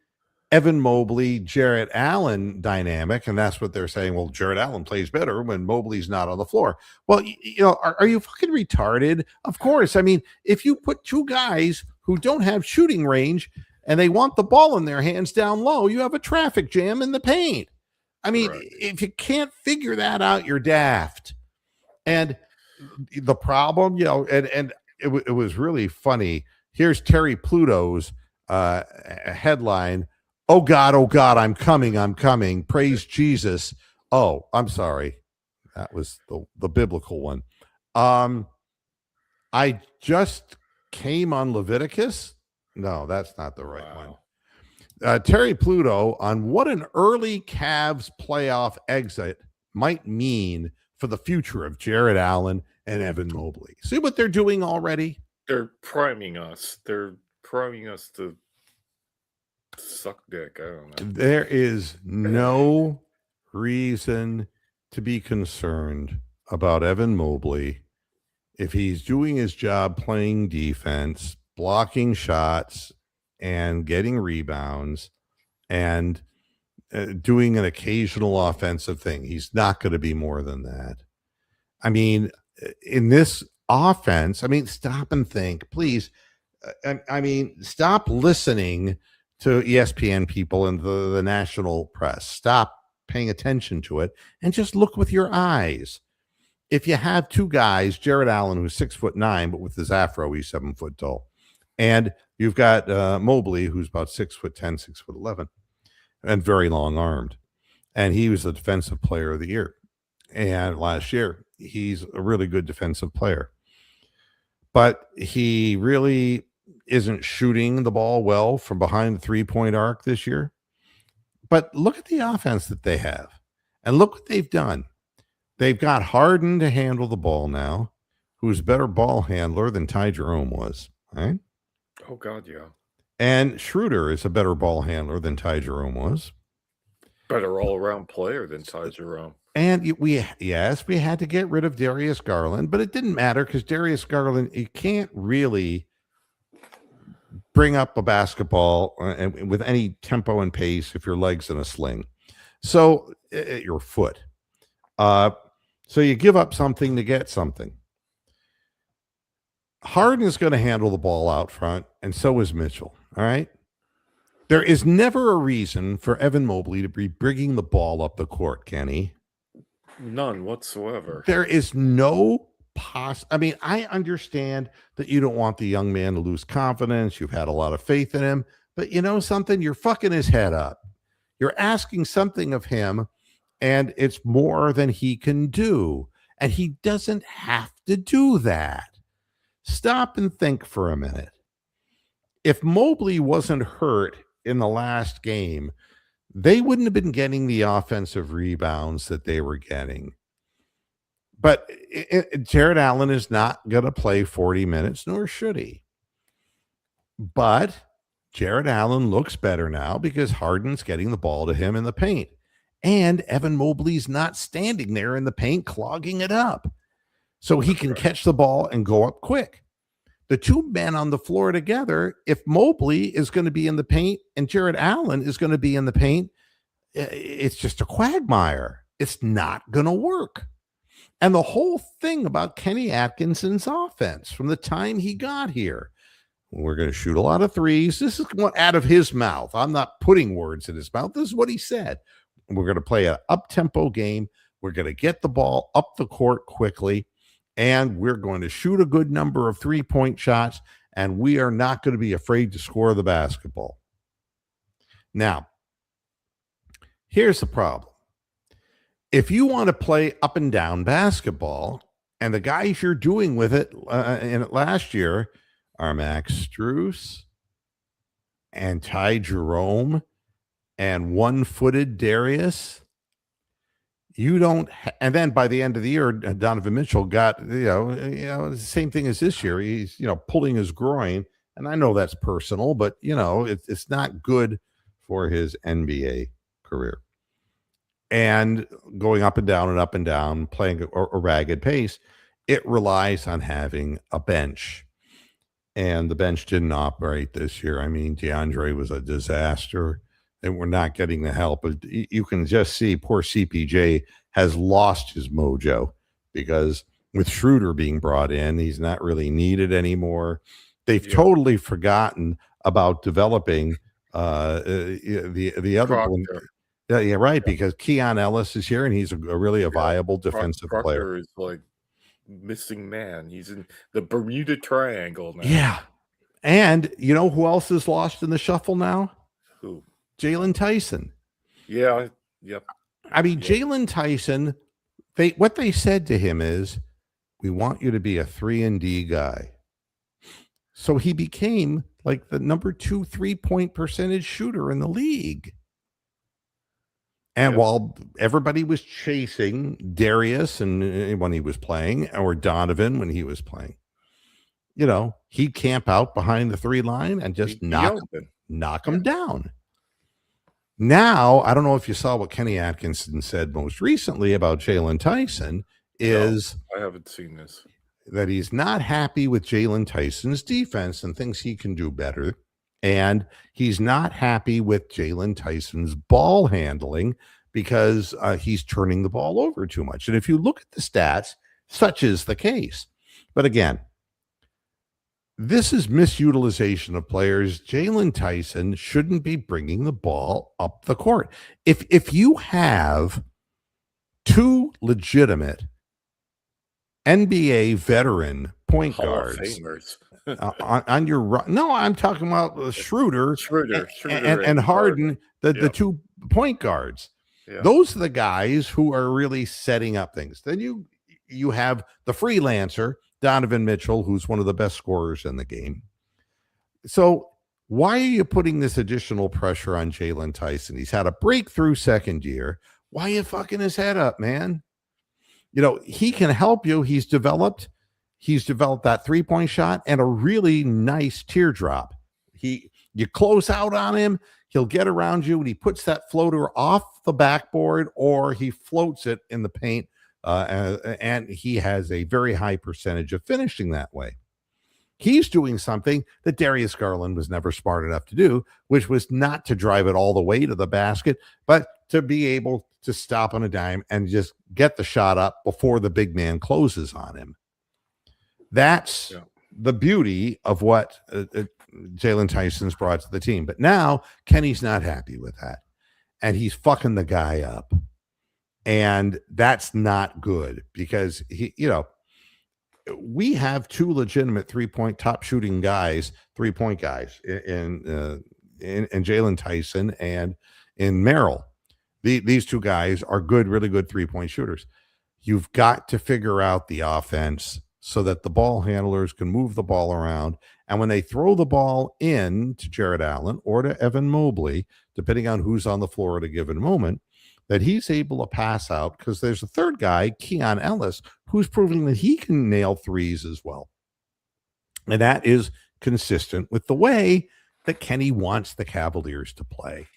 Evan Mobley, Jarrett Allen dynamic, and that's what they're saying. Well, Jarrett Allen plays better when Mobley's not on the floor. Well, are you fucking retarded? Of course. I mean, if you put 2 guys who don't have shooting range and they want the ball in their hands down low, you have a traffic jam in the paint. I mean, if you can't figure that out, you're daft. And the problem, and it was really funny. Here's Terry Pluto's headline. Oh God, I'm coming. Praise Jesus. Oh, I'm sorry. That was the biblical one. I just came on Leviticus. No, that's not the right one. Terry Pluto on what an early Cavs playoff exit might mean for the future of Jarrett Allen and Evan Mobley. See what they're doing already? They're priming us. They're priming us to suck dick. I don't know. There is no reason to be concerned about Evan Mobley if he's doing his job playing defense, blocking shots, and getting rebounds, and doing an occasional offensive thing. He's not going to be more than that. I mean, in this offense, I mean, stop and think, please. I mean, stop listening to ESPN people and the national press. Stop paying attention to it and just look with your eyes. If you have two guys, Jared Allen, who's 6'9", but with his afro, he's 7 foot tall, and you've got Mobley, who's about 6'10", 6'11", and very long armed, and he was the defensive player of the year. And last year, he's a really good defensive player, but he really isn't shooting the ball well from behind the 3-point arc this year. But look at the offense that they have, and look what they've done. They've got Harden to handle the ball now, who's a better ball handler than Ty Jerome was, right? Oh, God, yeah. And Schroeder is a better ball handler than Ty Jerome was. Better all-around player than Ty Jerome. And we had to get rid of Darius Garland, but it didn't matter because Darius Garland, you can't really bring up a basketball with any tempo and pace if your leg's in a sling. So your foot. So you give up something to get something. Harden is going to handle the ball out front, and so is Mitchell. All right. There is never a reason for Evan Mobley to be bringing the ball up the court, Kenny. None whatsoever. There is no I mean, I understand that you don't want the young man to lose confidence. You've had a lot of faith in him, but you know something? You're fucking his head up. You're asking something of him, and it's more than he can do. And he doesn't have to do that. Stop and think for a minute. If Mobley wasn't hurt in the last game, they wouldn't have been getting the offensive rebounds that they were getting. But Jared Allen is not going to play 40 minutes, nor should he. But Jared Allen looks better now because Harden's getting the ball to him in the paint. And Evan Mobley's not standing there in the paint clogging it up. So he can catch the ball and go up quick. The two men on the floor together, if Mobley is going to be in the paint and Jared Allen is going to be in the paint, it's just a quagmire. It's not going to work. And the whole thing about Kenny Atkinson's offense from the time he got here, we're going to shoot a lot of threes. This is going out of his mouth. I'm not putting words in his mouth. This is what he said. We're going to play an up-tempo game. We're going to get the ball up the court quickly, and we're going to shoot a good number of three-point shots, and we are not going to be afraid to score the basketball. Now, here's the problem. If you want to play up and down basketball, and the guys you're doing with it in it last year are Max Strus and Ty Jerome and one-footed Darius, you don't. And then by the end of the year, Donovan Mitchell got the same thing as this year. He's pulling his groin, and I know that's personal, but it's not good for his NBA career. And going up and down, playing a ragged pace, it relies on having a bench. And the bench didn't operate this year. I mean, DeAndre was a disaster, and we're not getting the help. But you can just see poor CPJ has lost his mojo because with Schroeder being brought in, he's not really needed anymore. They've totally forgotten about developing the other one. Yeah, right. Because Keon Ellis is here, and he's a really viable defensive Proctor player. is like missing man. He's in the Bermuda Triangle now. Yeah, and you know who else is lost in the shuffle now? Who? Jalen Tyson. Yeah. Yep. I mean, Jalen Tyson. What they said to him is, "We want you to be a 3-and-D guy." So he became like the number 2 3-point percentage shooter in the league. And while everybody was chasing Darius and when he was playing, or Donovan when he was playing, he'd camp out behind the 3 line and just knock him down. Now, I don't know if you saw what Kenny Atkinson said most recently about Jalen Tyson is I haven't seen this. That he's not happy with Jalen Tyson's defense and thinks he can do better. And he's not happy with Jalen Tyson's ball handling because he's turning the ball over too much. And if you look at the stats, such is the case. But again, this is misutilization of players. Jalen Tyson shouldn't be bringing the ball up the court. If you have two legitimate NBA veteran point Hall of guards Famers. on your no, I'm talking about Schroeder and Harden, the Yep. 2 point guards. Yeah. Those are the guys who are really setting up things. Then you have the freelancer Donovan Mitchell, who's one of the best scorers in the game. So why are you putting this additional pressure on Jalen Tyson? He's had a breakthrough second year. Why are you fucking his head up, man? You know, he can help you. He's developed that 3-point shot and a really nice teardrop. You close out on him, he'll get around you and he puts that floater off the backboard or he floats it in the paint. And he has a very high percentage of finishing that way. He's doing something that Darius Garland was never smart enough to do, which was not to drive it all the way to the basket, but to be able to stop on a dime and just get the shot up before the big man closes on him. That's the beauty of what Jalen Tyson's brought to the team. But now Kenny's not happy with that. And he's fucking the guy up. And that's not good because we have 2 legitimate 3-point top shooting guys, 3-point guys in Jalen Tyson and in Merrill. These 2 guys are good, really good 3-point shooters. You've got to figure out the offense so that the ball handlers can move the ball around. And when they throw the ball in to Jared Allen or to Evan Mobley, depending on who's on the floor at a given moment, that he's able to pass out because there's a third guy, Keon Ellis, who's proving that he can nail threes as well. And that is consistent with the way that Kenny wants the Cavaliers to play.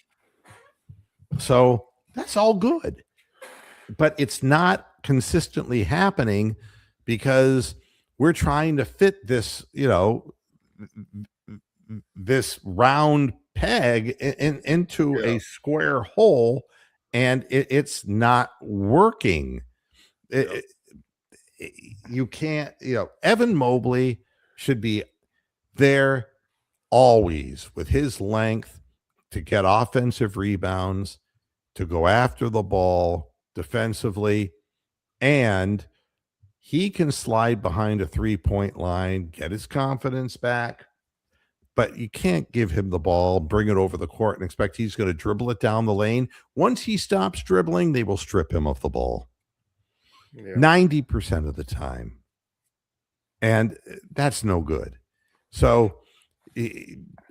So that's all good. But it's not consistently happening because we're trying to fit this, this round peg into a square hole, and it's not working. You can't, Evan Mobley should be there always with his length to get offensive rebounds, to go after the ball defensively, and he can slide behind a 3-point line, get his confidence back, but you can't give him the ball, bring it over the court, and expect he's going to dribble it down the lane. Once he stops dribbling, they will strip him of the ball 90% of the time. And that's no good. So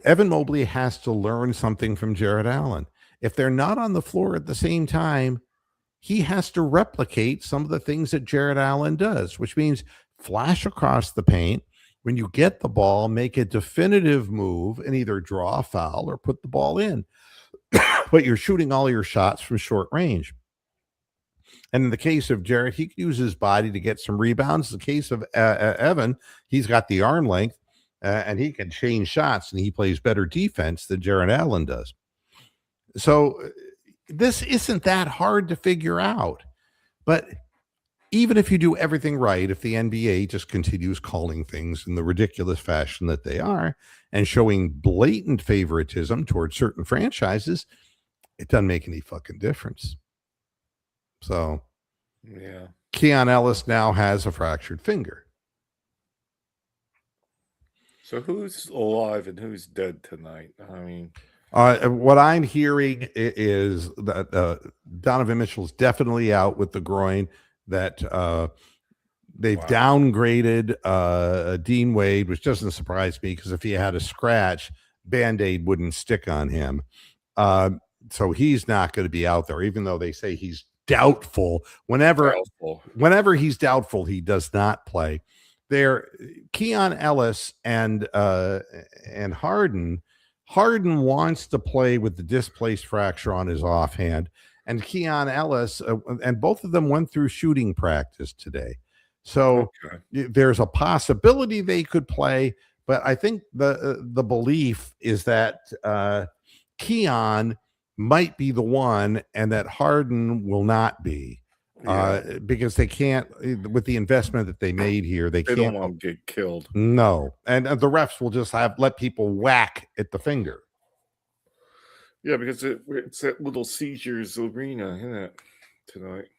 Evan Mobley has to learn something from Jared Allen. If they're not on the floor at the same time, he has to replicate some of the things that Jared Allen does, which means flash across the paint. When you get the ball, make a definitive move and either draw a foul or put the ball in. But you're shooting all your shots from short range. And in the case of Jared, he can use his body to get some rebounds. In the case of Evan, he's got the arm length and he can change shots and he plays better defense than Jared Allen does. So this isn't that hard to figure out. But even if you do everything right, if the NBA just continues calling things in the ridiculous fashion that they are and showing blatant favoritism towards certain franchises, it doesn't make any fucking difference. So, Keon Ellis now has a fractured finger. So who's alive and who's dead tonight? I mean, what I'm hearing is that Donovan Mitchell's definitely out with the groin. That they've downgraded Dean Wade, which doesn't surprise me because if he had a scratch, Band-Aid wouldn't stick on him. So he's not going to be out there, even though they say he's doubtful. Whenever he's doubtful, he does not play. There, Keon Ellis and Harden wants to play with the displaced fracture on his offhand. And Keon Ellis, and both of them went through shooting practice today. So there's a possibility they could play, but I think the belief is that Keon might be the one and that Harden will not be. because they can't, with the investment that they made here, they They can't. don't want to get killed. No, and the refs will just let people whack at the finger. Yeah, because it's that Little Seizures Arena, isn't it? Tonight,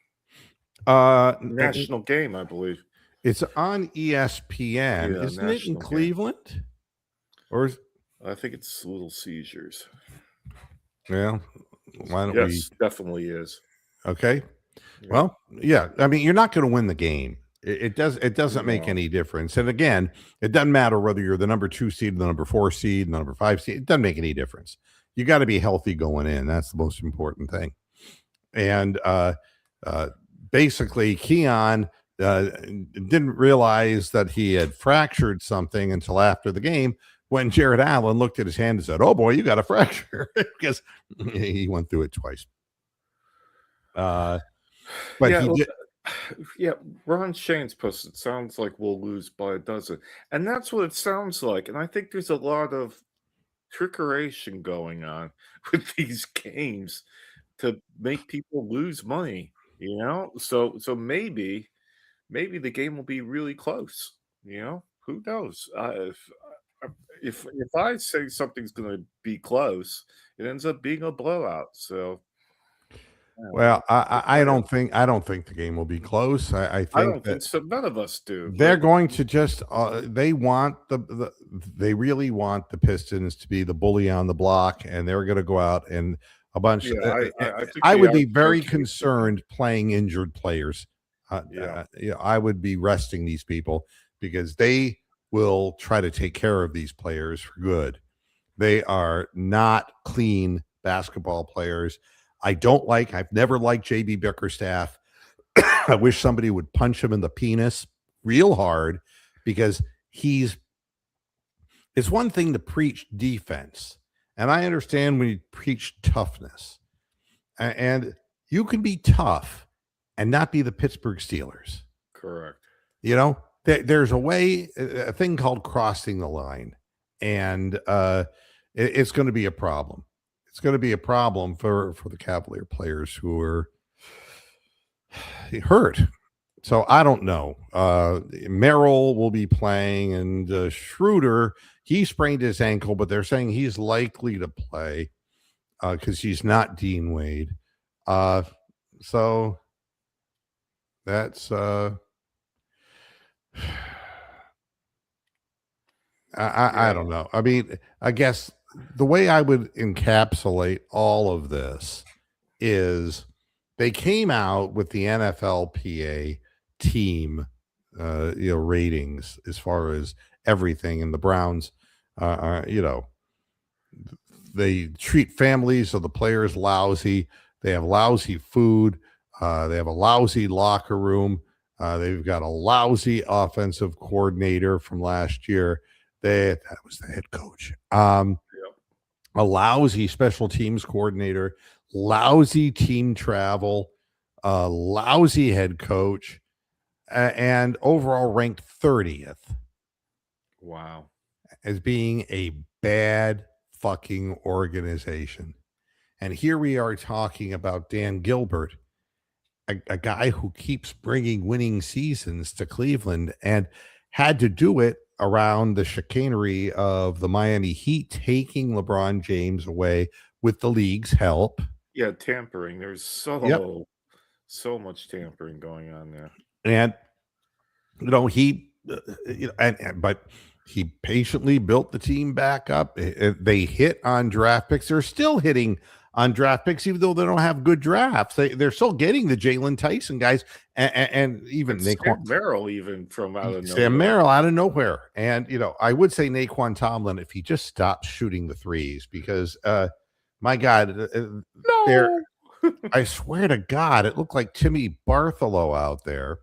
national game, I believe. It's on ESPN, Yeah, isn't it, in national game. Cleveland? Or I think it's Little Seizures. yeah, why don't Yes, definitely is. Okay. Yeah. Well, yeah. I mean, you're not going to win the game. It doesn't make No. any difference. And again, it doesn't matter whether you're the number 2 seed, the number 4 seed, the number 5 seed. It doesn't make any difference. You got to be healthy going in. That's the most important thing. And basically, Keon didn't realize that he had fractured something until after the game, when Jared Allen looked at his hand and said, "Oh boy, you got a fracture," because he went through it twice. But yeah, he did. Yeah, Ron Shane's post. It sounds like we'll lose by a dozen, and that's what it sounds like. And I think there's a lot of trickeration going on with these games to make people lose money. So maybe the game will be really close. Who knows? If I say something's going to be close, it ends up being a blowout. So. Well, I don't think the game will be close. I think that so. None of us do. They're going to just they want they really want the Pistons to be the bully on the block, and they're going to go out and a bunch. Yeah, I would be very concerned playing injured players. I would be resting these people because they will try to take care of these players for good. They are not clean basketball players. I've never liked JB Bickerstaff. I wish somebody would punch him in the penis real hard, because it's one thing to preach defense. And I understand when you preach toughness, and you can be tough and not be the Pittsburgh Steelers. Correct. There's a thing called crossing the line, and it's going to be a problem. It's going to be a problem for the Cavalier players who are hurt. So I don't know. Merrill will be playing, and Schroeder, he sprained his ankle, but they're saying he's likely to play because he's not Dean Wade. So that's I don't know. I mean, I guess the way I would encapsulate all of this is they came out with the NFLPA team, ratings as far as everything, and the Browns, they treat families of the players lousy. They have lousy food. They have a lousy locker room. They've got a lousy offensive coordinator from last year. That was the head coach. A lousy special teams coordinator, lousy team travel, lousy head coach, and overall ranked 30th. Wow. As being a bad fucking organization. And here we are talking about Dan Gilbert, a guy who keeps bringing winning seasons to Cleveland, and had to do it around the chicanery of the Miami Heat taking LeBron James away with the league's help. Yeah, tampering. There's so much tampering going on there. And but he patiently built the team back up. They hit on draft picks. They're still hitting on draft picks, even though they don't have good drafts. They're still getting the Jalen Tyson guys, and even Sam Merrill, even from out of nowhere. Sam Merrill out of nowhere. And I would say Naquan Tomlin, if he just stopped shooting the threes, because my God, no. I swear to God, it looked like Timmy Bartholow out there.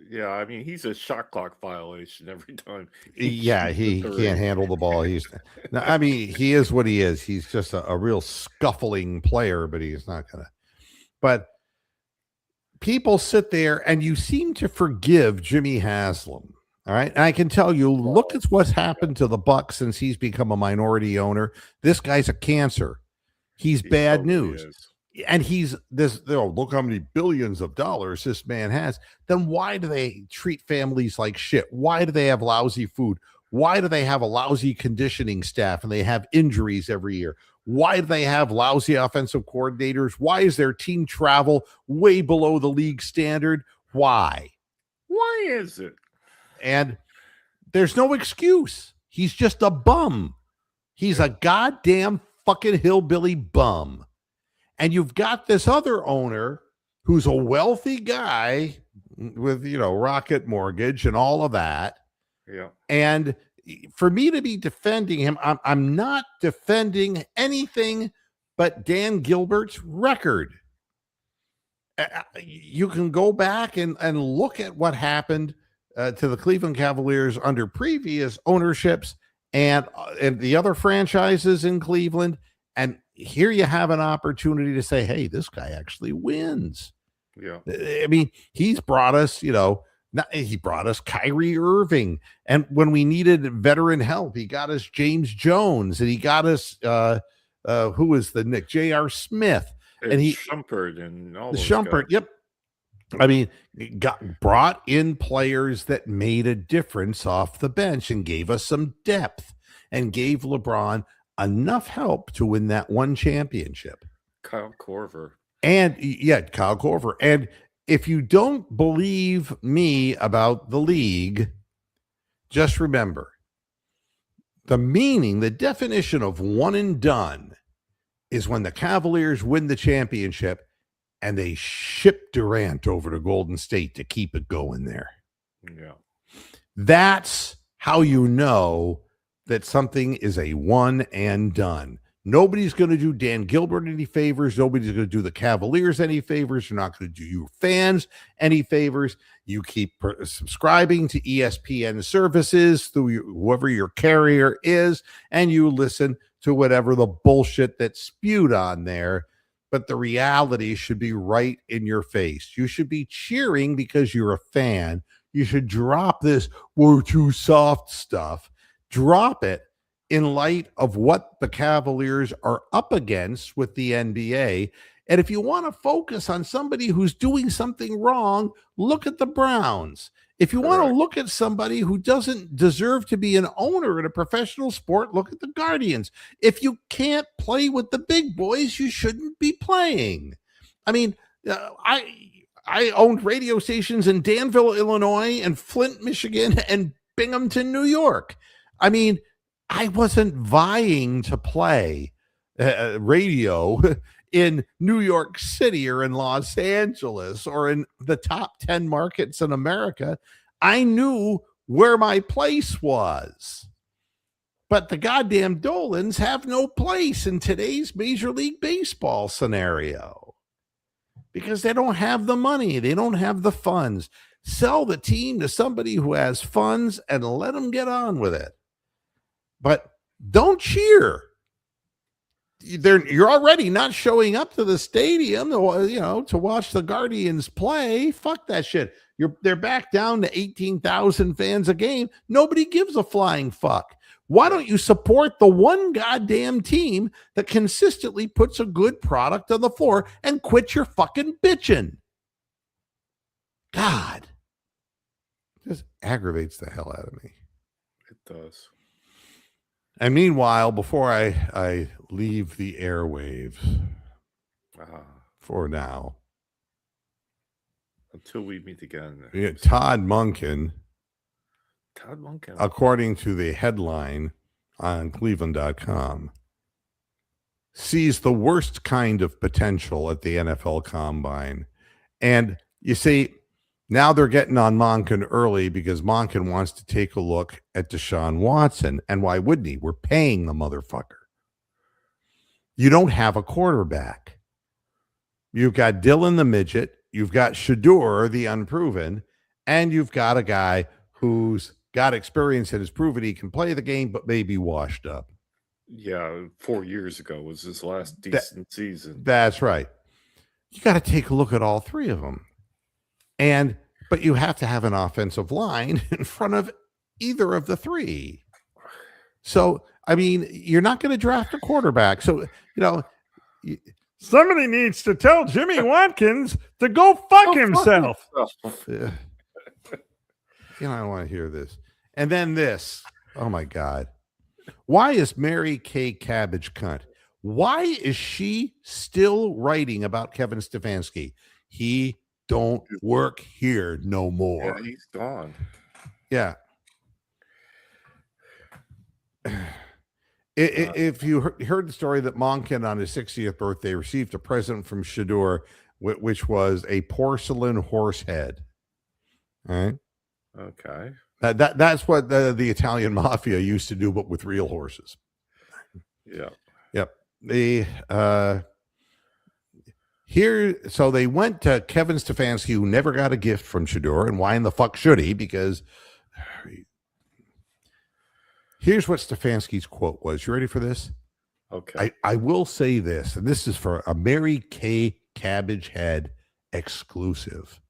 Yeah, I mean, he's a shot clock violation every time. He can't handle the ball. He is what he is. He's just a real scuffling player, but he's not gonna. But people sit there, and you seem to forgive Jimmy Haslam. All right, and I can tell you, look at what's happened to the Bucs since he's become a minority owner. This guy's a cancer. He's bad news. and he's this, look how many billions of dollars this man has. Then why do they treat families like shit? Why do they have lousy food? Why do they have a lousy conditioning staff and they have injuries every year? Why do they have lousy offensive coordinators? Why is their team travel way below the league standard? Why? Why is it? And there's no excuse. He's just a bum. He's a goddamn fucking hillbilly bum. And you've got this other owner who's a wealthy guy with, Rocket Mortgage and all of that. Yeah. And for me to be defending him, I'm not defending anything but Dan Gilbert's record. You can go back and look at what happened to the Cleveland Cavaliers under previous ownerships and the other franchises in Cleveland. And here you have an opportunity to say, hey, this guy actually wins. Yeah. I mean, he's brought us, he brought us Kyrie Irving. And when we needed veteran help, he got us James Jones, and he got us, who was the Nick? J.R. Smith. And he Shumpert and all the those Shumpert. guys. Yep. I mean, brought in players that made a difference off the bench and gave us some depth and gave LeBron enough help to win that one championship. Kyle Korver. And Kyle Korver. And if you don't believe me about the league, just remember the definition of one and done is when the Cavaliers win the championship and they ship Durant over to Golden State to keep it going there. Yeah. That's how you know that something is a one and done. Nobody's going to do Dan Gilbert any favors. Nobody's going to do the Cavaliers any favors. You're not going to do your fans any favors. You keep subscribing to ESPN services through whoever your carrier is, and you listen to whatever the bullshit that's spewed on there. But the reality should be right in your face. You should be cheering because you're a fan. You should drop this "we're too soft" stuff. Drop it in light of what the Cavaliers are up against with the NBA. And if you want to focus on somebody who's doing something wrong, look at the Browns. If you want to look at somebody who doesn't deserve to be an owner in a professional sport, look at the Guardians. If you can't play with the big boys, you shouldn't be playing. I mean, I owned radio stations in Danville, Illinois, and Flint, Michigan, and Binghamton, New York. I mean, I wasn't vying to play radio in New York City or in Los Angeles or in the top 10 markets in America. I knew where my place was. But the goddamn Dolans have no place in today's Major League Baseball scenario because they don't have the money. They don't have the funds. Sell the team to somebody who has funds and let them get on with it. But don't cheer. You're already not showing up to the stadium, to watch the Guardians play. Fuck that shit. They're back down to 18,000 fans a game. Nobody gives a flying fuck. Why don't you support the one goddamn team that consistently puts a good product on the floor and quit your fucking bitching? God. Just aggravates the hell out of me. It does. And meanwhile, before I leave the airwaves for now, until we meet again, Todd Monken, Monken, according to the headline on Cleveland.com, sees the worst kind of potential at the NFL Combine. And you see, now they're getting on Monken early because Monken wants to take a look at Deshaun Watson. And why wouldn't he? We're paying the motherfucker. You don't have a quarterback. You've got Dylan the midget. You've got Shador, the unproven. And you've got a guy who's got experience and has proven he can play the game, but may be washed up. Yeah, 4 years ago was his last decent season. That's right. You got to take a look at all three of them. But you have to have an offensive line in front of either of the three. So, I mean, you're not going to draft a quarterback. So, Somebody needs to tell Jimmy Watkins to go fuck himself. Yeah. You know, I don't want to hear this. And then this. Oh my God. Why is Mary Kay Cabbage cunt? Why is she still writing about Kevin Stefanski? He don't work here no more. Yeah, he's gone. Yeah. If you heard the story that Monken on his 60th birthday received a present from Shador, which was a porcelain horse head. All right. Okay. That's what the Italian mafia used to do, but with real horses. Yeah. Yep. So they went to Kevin Stefanski, who never got a gift from Shador, and why in the fuck should he? Because here's what Stefanski's quote was. You ready for this? Okay. I will say this, and this is for a Mary Kay Cabbage Head exclusive.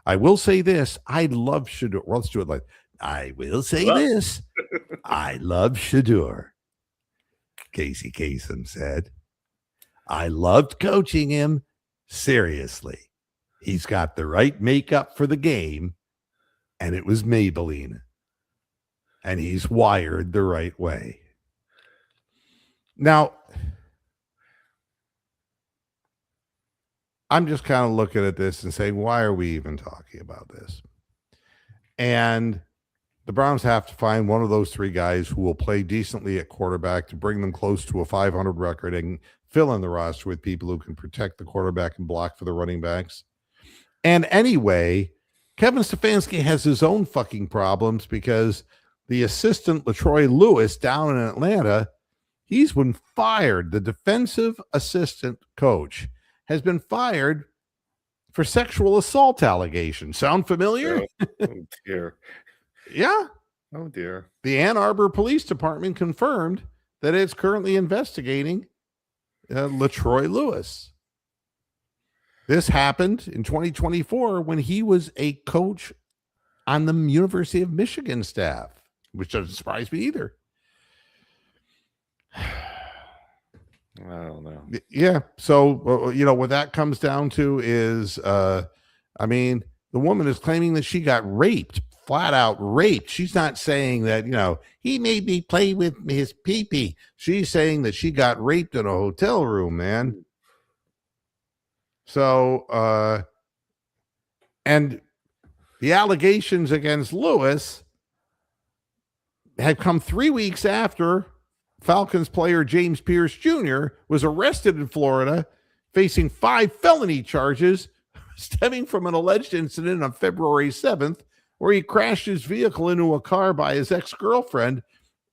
I will say this. I love Shador. Well, let's do it like I will say this. I love Shador. Casey Kasem said, I loved coaching him. Seriously. He's got the right makeup for the game, and it was Maybelline. And he's wired the right way. Now, I'm just kind of looking at this and saying, why are we even talking about this? And the Browns have to find one of those three guys who will play decently at quarterback to bring them close to a 500 record and fill in the roster with people who can protect the quarterback and block for the running backs. And anyway, Kevin Stefanski has his own fucking problems because the assistant LaTroy Lewis down in Atlanta, he's been fired. The defensive assistant coach has been fired for sexual assault allegations. Sound familiar? Oh dear. Yeah. Oh dear. The Ann Arbor Police Department confirmed that it's currently investigating LaTroy Lewis. This happened in 2024 when he was a coach on the University of Michigan staff, which doesn't surprise me either. I don't know. Yeah. So, you know, what that comes down to is, I mean, the woman is claiming that she got raped, flat out raped. She's not saying that, you know, he made me play with his pee-pee. She's saying that she got raped in a hotel room, man. So, and the allegations against Lewis had come 3 weeks after Falcons player James Pierce Jr. was arrested in Florida, facing 5 felony charges stemming from an alleged incident on February 7th, where he crashed his vehicle into a car by his ex-girlfriend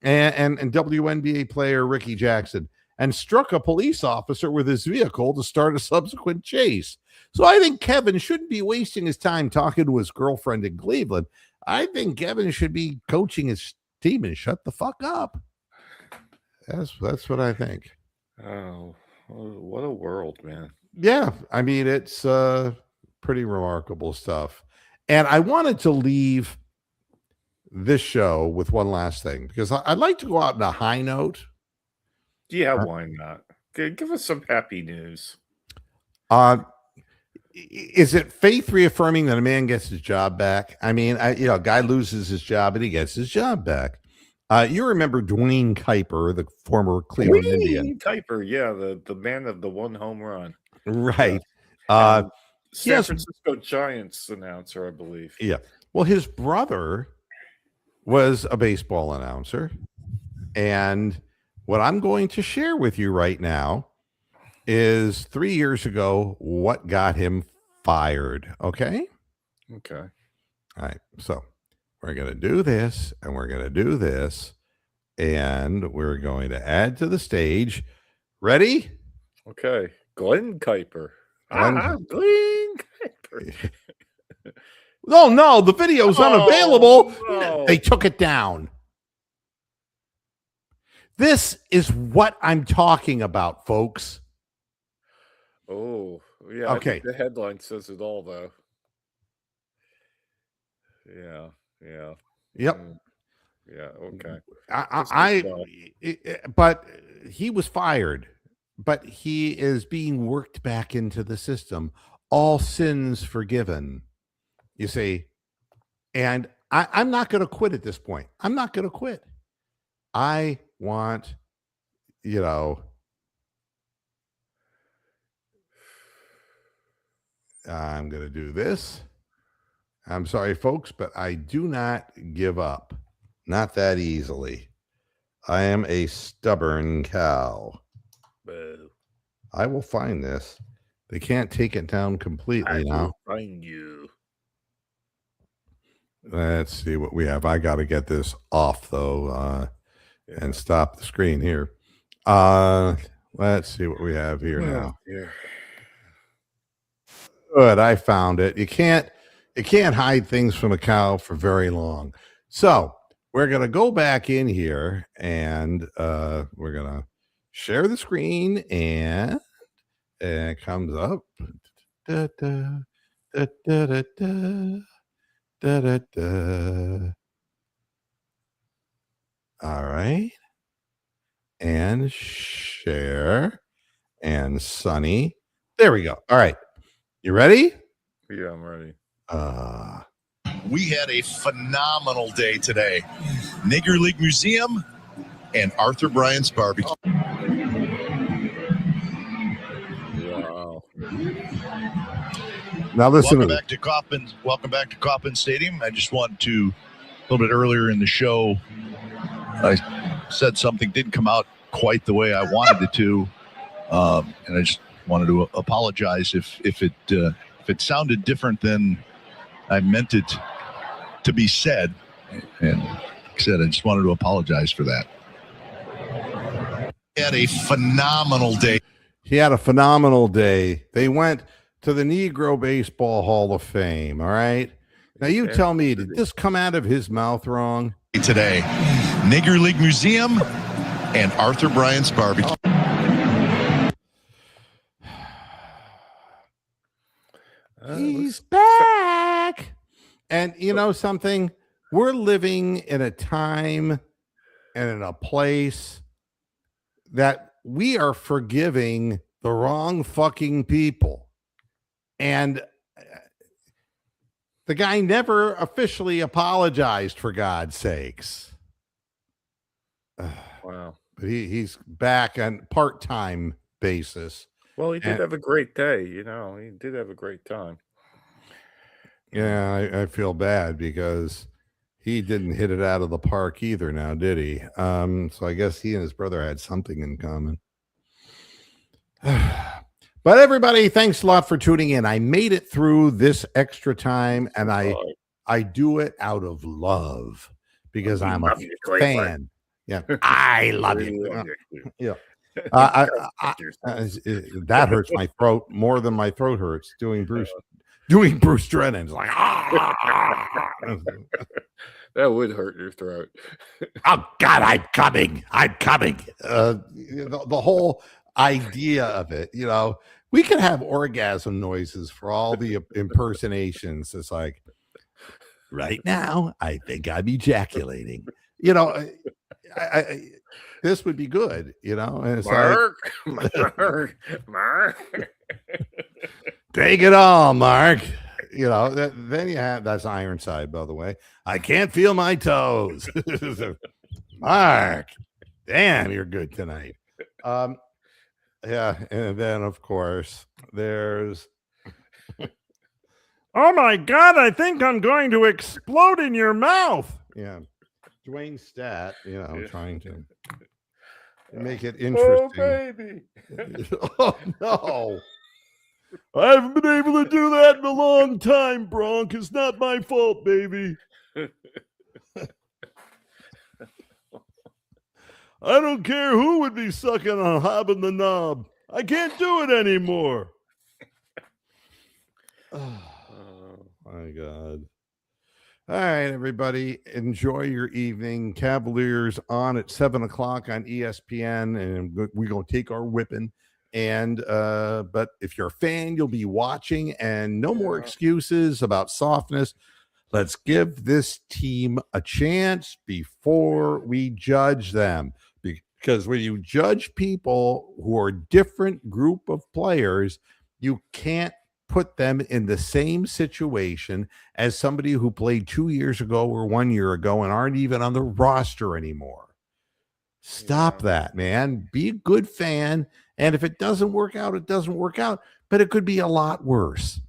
and WNBA player Ricky Jackson, and struck a police officer with his vehicle to start a subsequent chase. So I think Kevin shouldn't be wasting his time talking to his girlfriend in Cleveland. I think Kevin should be coaching his team and shut the fuck up. That's what I think. Oh, what a world, man. Yeah, I mean, it's pretty remarkable stuff. And I wanted to leave this show with one last thing, because I'd like to go out on a high note. Yeah, why not? Give us some happy news. Is it faith reaffirming that a man gets his job back? I mean, a guy loses his job and he gets his job back. You remember Dwayne Kuiper, the former Cleveland Indian. Kuiper, yeah, the man of the one home run. Right. San Francisco Giants announcer, I believe. Yeah. Well, his brother was a baseball announcer. And what I'm going to share with you right now is 3 years ago what got him fired. Okay? Okay. All right. So we're going to do this, and we're going to do this, and we're going to add to the stage. Ready? Okay. Glenn Kuiper. Glenn Kuiper. No, the video's unavailable. No. They took it down. This is what I'm talking about, folks. Oh, yeah. Okay. I think the headline says it all, though. Yeah. Yep. Yeah. Okay. But he was fired. but he is being worked back into the system. All sins forgiven, you see. And I'm not going to quit at this point. I'm not going to quit. I want, you know, I'm going to do this. I'm sorry, folks, but I do not give up. Not that easily. I am a stubborn cow. Boo. I will find this. They can't take it down completely I now. will find you. Let's see what we have. I got to get this off, though, and stop the screen here. Let's see what we have here now. Yeah. Good, I found it. You can't hide things from a cow for very long. So we're gonna go back in here and we're gonna share the screen, and it comes up. Da, da, da, da, da, da, da, da, da. All right. And share and Sunny. There we go. All right. You ready? Yeah, I'm ready. We had a phenomenal day today. Nigger League Museum and Arthur Bryant's Barbecue. Wow. Now listen. Welcome back to Kauffman Stadium. I just want to, a little bit earlier in the show, I said something didn't come out quite the way I wanted it to, and I just wanted to apologize if it sounded different than I meant it to be said. And like I said, I just wanted to apologize for that. He had a phenomenal day. He had a phenomenal day. They went to the Negro Baseball Hall of Fame. All right. Now you tell me, did this come out of his mouth wrong? Today, Nigger League Museum and Arthur Bryant's Barbecue. He's back. And you know something? We're living in a time and in a place that we are forgiving the wrong fucking people. And the guy never officially apologized, for God's sakes. Wow. But he's back on part-time basis. Well, he did have a great day, you know. He did have a great time. Yeah, I feel bad because he didn't hit it out of the park either now, did he? So I guess he and his brother had something in common. But everybody, thanks a lot for tuning in. I made it through this extra time, and I do it out of love because I'm a fan. Yeah, I love you. Yeah. That hurts my throat more than my throat hurts doing Bruce Drennan. It's like, that would hurt your throat. Oh God, I'm coming. The whole idea of it, you know, we can have orgasm noises for all the impersonations. It's like, right now, I think I'm ejaculating. You know, this would be good, you know. And it's Mark. Take it all, Mark. You know, then you have, that's Ironside, by the way. I can't feel my toes. Mark, damn, you're good tonight. Yeah, and then of course there's oh my God, I think I'm going to explode in your mouth. Yeah. Dwayne Stat, you know, trying to make it interesting. Oh, baby. Oh, no. I haven't been able to do that in a long time, Bronk. It's not my fault, baby. I don't care who would be sucking on Hobbin the Knob. I can't do it anymore. Oh, my God. All right, everybody. Enjoy your evening. Cavaliers on at 7 o'clock on ESPN, and we're going to take our whipping. And but if you're a fan, you'll be watching, and no more excuses about softness. Let's give this team a chance before we judge them, because when you judge people who are different group of players, you can't put them in the same situation as somebody who played 2 years ago or 1 year ago and aren't even on the roster anymore. Stop that, man. Be a good fan. And if it doesn't work out, it doesn't work out. But it could be a lot worse.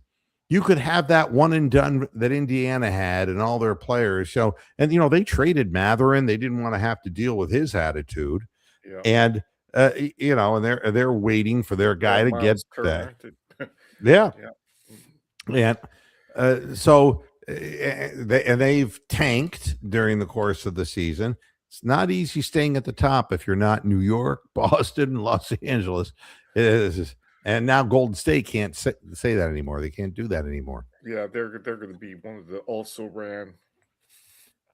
You could have that one and done that Indiana had and all their players. So, and they traded Matherin. They didn't want to have to deal with his attitude. Yeah. And and they're waiting for their guy to get that. Yeah. Yeah. And so they've tanked during the course of the season. It's not easy staying at the top if you're not New York, Boston, Los Angeles. And now Golden State can't say that anymore. They can't do that anymore. Yeah, they're going to be one of the also ran.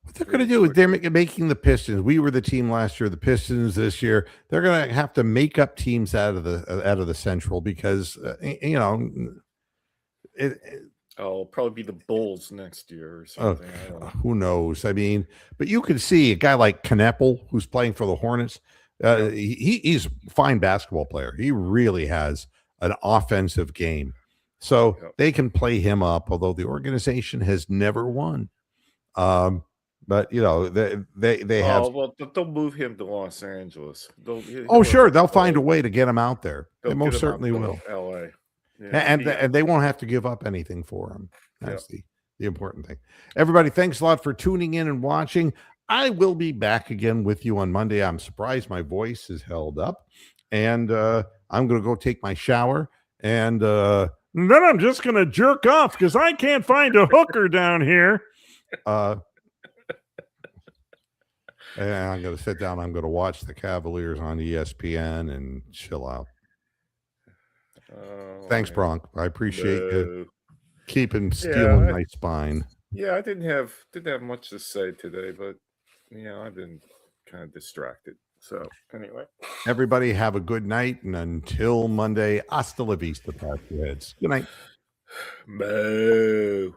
What they're going to do is they're making the Pistons. We were the team last year. The Pistons this year. They're going to have to make up teams out of the Central because I'll probably be the Bulls next year or something. I don't know. Who knows? I mean, but you can see a guy like Kneppel who's playing for the Hornets. He's a fine basketball player. He really has an offensive game. So they can play him up, although the organization has never won. But they have. Well, they'll move him to Los Angeles. Sure, they'll find a way to get him out there. They most certainly will. LA, and they won't have to give up anything for him. That's the important thing. Everybody, thanks a lot for tuning in and watching. I will be back again with you on Monday. I'm surprised my voice is held up, and I'm going to go take my shower, and then I'm just going to jerk off because I can't find a hooker down here. And I'm going to sit down. I'm going to watch the Cavaliers on ESPN and chill out. Thanks, Bronk. I appreciate you keeping stealing my spine. Yeah, I didn't have much to say today, but I've been kind of distracted. So anyway, everybody have a good night, and until Monday, hasta la vista, Packheads. Good night. Boo.